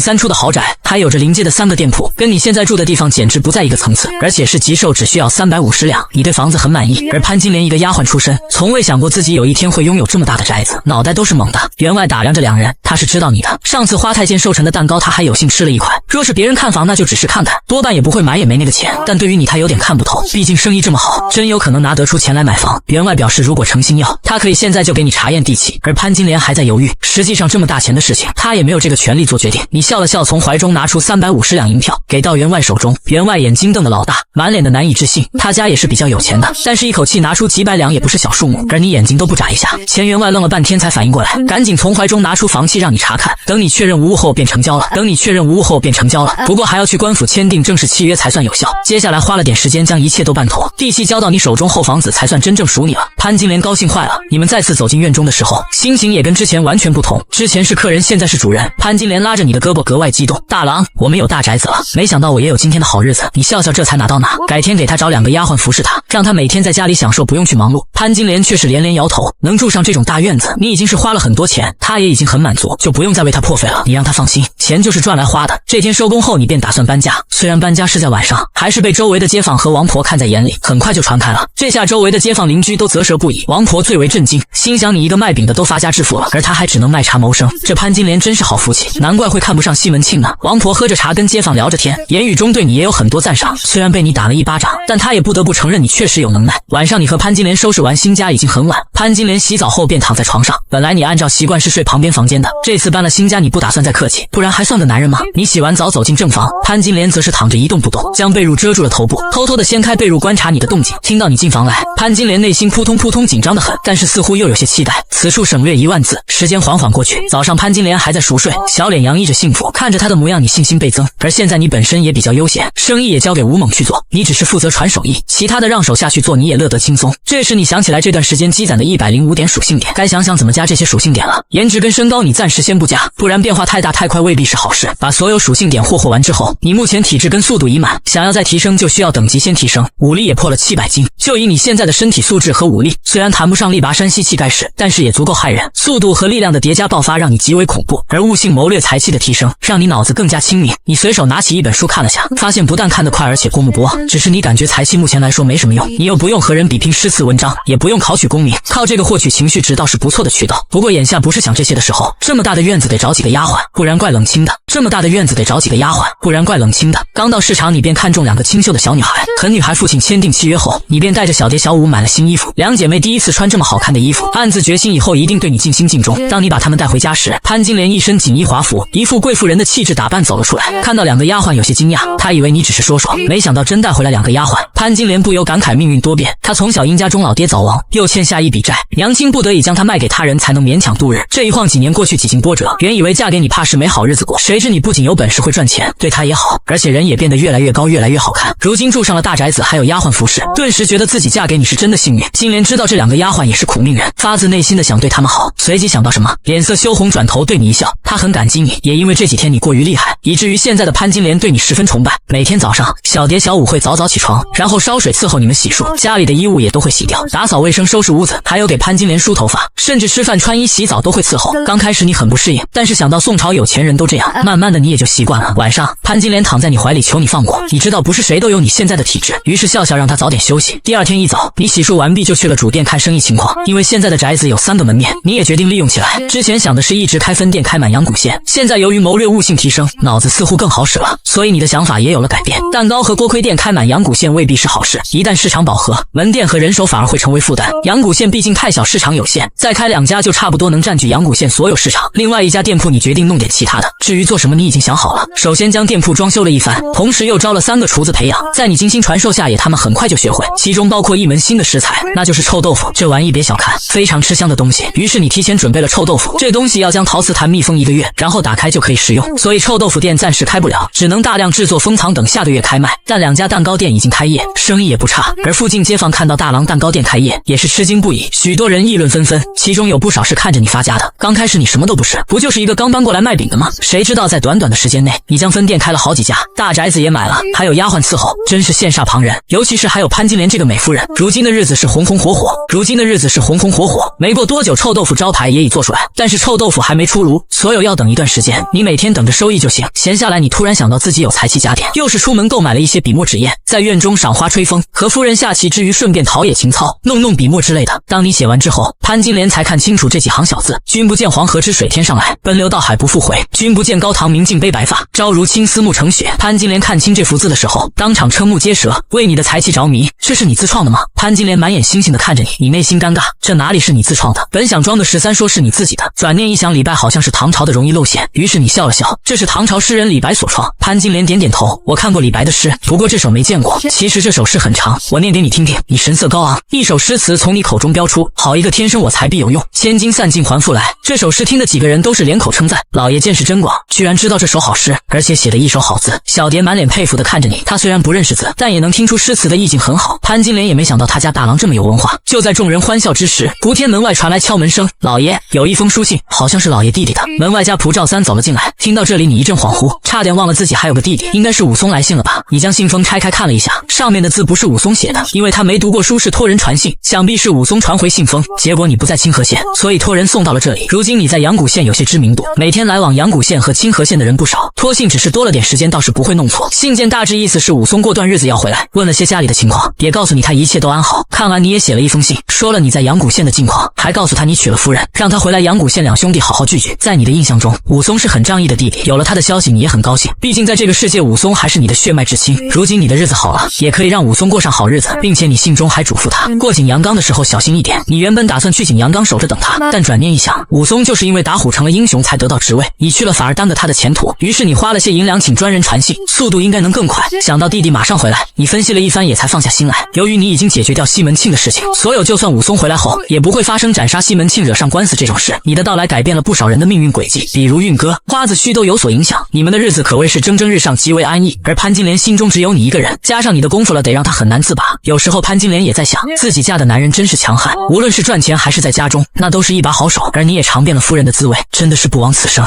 3出的豪宅，还有着临街的3个店铺，跟你现在住的地方简直不在一个层次，而且是急售只需要350两。你对房子很满意，而潘金莲一个丫鬟出身，从未想过自己有一天会拥有这么大的宅子，脑袋都是懵的。员外打量着2人，他是知道你的，上次花太监寿辰的蛋糕他还有幸吃了一款，若是别人看房那就只是看看，多半也不会买，也没那个钱。但对于你他有点看不透，毕竟生意这么好，真有可能拿得出钱来买房。员外表示如果诚心要，他可以现在就给你查验地契，而潘金莲还在犹豫，实际上这么大钱的事情他也没有这个权利做决定。你笑了笑，从怀中拿出350两银票给到员外手中，员外眼睛瞪得老大，满脸的难以置信，他家也是比较有钱的，但是一口气拿出几百两也不是小数目，而你眼睛都不眨一下。钱员外愣了半天才反应过来，赶紧从怀中拿出房契让你查看，等你确认无误后便成交了，不过还要去官府签订正式契约才算有效。接下来花了点时间将一切都办妥，地契交到你手中后，房子才算真正属你了。潘金莲高兴坏了。你们再次走进院中的时候，心情也跟之前完全不同，之前是客人，现在是主人。潘金莲拉着你的胳膊格外激动，大郎，我们有大宅子了，没想到我也有今天的好日子。你笑笑，这才哪到哪，改天给他找2个丫鬟服侍他，让他每天在家里享受，不用去忙碌。潘金莲却是连连摇头，能住上这种大院子，你已经是花了很多钱，他也已经很满足，就不用再为他破费了。你让他放心，钱就是赚来花的。这天收工后，你便打算搬家，虽然搬家是在晚上，还是被周围的街坊和王婆看在眼里，很快就传开了。这下周围的街坊邻居都啧舌不已，王婆最为震惊，心想你一个卖饼的都发家致富了，而他还只能卖茶谋生，这潘金莲真是好福气，难怪会看不上西门庆呢。王婆喝着茶跟街坊聊着天，言语中对你也有很多赞赏，虽然被你打了一巴掌，但他也不得不承认你确实有能耐。晚上你和潘金莲收拾完新家已经很晚，潘金莲洗澡后便躺在床上，本来你按照习惯是睡旁边房间的，这次搬了新家你不打算再客气，不然还算个男人吗？你洗完澡走进正房，潘金莲则是躺着一动不动，将被褥遮住了头部，偷偷的掀开被褥观察你的动静。听到你进房来，潘金莲内心扑通扑通紧张的很，但是似乎又有些期待。此处省略1万字。时间缓缓过去，早上潘金莲还在熟睡，小脸洋溢着幸福，看着她的模样你信心倍增。而现在你本身也比较悠闲，生意也交给吴猛去做，你只是负责传手艺，其他的让手下去做。做你也乐得轻松。这时你想起来这段时间积攒的105点属性点，该想想怎么加这些属性点了。颜值跟身高你暂时先不加，不然变化太大太快未必是好事。把所有属性点霍完之后，你目前体质跟速度已满，想要再提升就需要等级先提升。武力也破了700斤，就以你现在的身体素质和武力，虽然谈不上力拔山兮气盖世，但是也足够害人。速度和力量的叠加爆发让你极为恐怖，而悟性谋略才气的提升让你脑子更加清明。你随手拿起一本书看了下，发现不但看得快，而且过目不忘。只是你感觉才气目前来说没什么用，你又不用和人比拼诗词文章，也不用考取功名，靠这个获取情绪值倒是不错的渠道。不过眼下不是想这些的时候，这么大的院子得找几个丫鬟，不然怪冷清的。刚到市场，你便看中2个清秀的小女孩，和女孩父亲签订契约后，你便带着小蝶小舞买了新衣服。2姐妹第一次穿这么好看的衣服，暗自决心以后一定对你尽心尽忠。当你把她们带回家时，潘金莲一身锦衣华服，一副贵妇人的气质打扮走了出来。看到2个丫鬟有些惊讶，她以为你只是说说，没想到真带回来2个丫鬟。潘金莲不由感慨命运多变，她从小因家中老爹早亡，又欠下一笔债，娘亲不得已将她卖给他人才能勉强度日。这一晃几年过去，几经波折，原以为嫁给你怕是没好日子过，谁知你不仅有本事会赚钱，对她也好，而且人也变得越来越高，越来越好看。如今住上了大宅子，还有丫鬟服侍，顿时觉得自己嫁给你是真的幸运。金莲知道这2个丫鬟也是苦命人，发自内心的想对他们好，随即想到什么，脸色羞红，转头对你一笑。她很感激你，也因为这几天你过于厉害，以至于现在的潘金莲对你十分崇拜。每天早上，小蝶小舞会早早起床，然后烧水伺候你们洗漱，家里的衣物也都会洗掉，打扫卫生，收拾屋子，还有给潘金莲梳头发，甚至吃饭穿衣洗澡都会伺候。刚开始你很不适应，但是想到宋朝有钱人都这样，慢慢的你也就习惯了。晚上，潘金莲躺在你怀里求你放过，你知道不是谁都有你现在的体质，于是笑笑让她早点休息。第二天一早，你洗漱完毕就去了主店看生意情况，因为现在的宅子有3个门面，你也决定利用起来。之前想的是一直开分店开满阳谷县，现在由于谋略悟性提升，脑子似乎更好使了，所以你的想法也有了改变。蛋糕和锅盔店开满阳谷县未必是好事，一旦市场饱和，门店和人手反而会成为负担。阳谷县毕竟太小，市场有限，再开2家就差不多能占据阳谷县所有市场。另外1家店铺你决定弄点其他的，至于做什么你已经想好了。首先将店铺装修了一番，同时又招了3个厨子培养，在你精心传授下也他们很快就学会，其中包括一门新的食材，那就是臭豆腐。这玩意别小看，非常吃香的东西。于是你提前准备了臭豆腐，这东西要将陶瓷坛密封1个月，然后打开就可以食用，所以臭豆腐店暂时开不了，只能大量制作封藏，等下个月开卖。但2家蛋糕店已经开业，生意也不差，而附近街坊看到大郎蛋糕店开业也是吃惊不已，许多人议论纷纷，其中有不少是看着你发家的。刚开始你什么都不是，不就是一个刚搬过来卖饼的吗？谁知道在短短的时间内，你将分店开了好几家，大宅子也买了，还有丫鬟伺候，真是羡煞旁人。尤其是还有潘金莲这个美夫人，如今的日子是红红火火。没过多久，臭豆腐招牌也已做出来，但是臭豆腐还没出炉，所有要等一段时间，你每天等着收益就行。闲下来，你突然想到自己有财气家电，又是出门购买了一些笔墨纸砚，在院中赏花吹风，和夫人下棋之余顺便陶冶情操，弄笔墨之类的。当你写完之后，潘金莲才看清楚这几行小字：君不见黄河之水天上来，奔流到海不复回，君不见高堂明镜悲白发，朝如青丝暮成雪。潘金莲看清这幅字的时候，当场瞠目结舌，为你的才气着迷。这是你自创的吗？潘金莲满眼星星的看着你，你内心尴尬，这哪里是你自创的？本想装的13说是你自己的，转念一想，李白好像是唐朝的容易露馅，于是你笑了笑，这是唐朝诗人李白所创。潘金莲点点头，我看过李白的诗，不过这首没见过。其实这首诗很长，我念给你听听。你神色高昂，一首诗词从你口中飙出，好一个天生我材必有用，千金散尽还复来。这首诗听的几个人都是连口称赞，老爷见识真广，居然知道这首好诗，而且写的一手好字。小蝶满脸佩服的看着你，她虽然不认识字，但也能听出诗词的意境很好。潘金莲也没想到他家大郎这么有文化。就在众人欢笑之时，胡天门外传来敲门声，老爷，有一封书信，好像是老爷弟弟的。门外家仆赵三走了进来，听到这里你一阵恍惚，差点忘了自己还有个弟弟，应该是武松来信了吧？你将信封拆开看了一下，上面的字不是武松写的，因为他没读过书，是托人传信，想必是武松传回信封。结果你不在清河县，所以托人送到了这里。如今你在阳谷县有些知名度，每天来往阳谷县和清河县的人不少，托信只是多了点时间，倒是不会弄错。信件大致意思是武松过段日子要回来，问了些家里的情况，也告诉你他一切都安好。看完你也写了一封信，说了你在阳谷县的近况，还告诉他你娶了夫人，让他回来阳谷县两兄弟好好聚聚。在你的印象中，武松是很仗义的弟弟，有了他的消息你也很高兴，毕竟在这个世界武松还是你的血脉至亲。如今你的日子好了，也可以让武松过上好日子，并且你信中还嘱咐他过景阳冈的时候小心一点。你原本打算去去景阳冈守着等他。但转念一想，武松就是因为打虎成了英雄才得到职位，你去了反而耽搁他的前途。于是你花了些银两请专人传信，速度应该能更快。想到弟弟马上回来，你分析了一番也才放下心来。由于你已经解决掉西门庆的事情，所有就算武松回来后也不会发生斩杀西门庆惹上官司这种事。你的到来改变了不少人的命运轨迹，比如运哥、花子虚都有所影响。你们的日子可谓是蒸蒸日上，极为安逸。而潘金莲心中只有你一个人，加上你的功夫了，得让她很难自拔。有时候潘金莲也在想，自己嫁的男人真是强悍，无论是赚钱还是在家中，那都是一把好手。而你也尝遍了夫人的滋味，真的是不枉此生。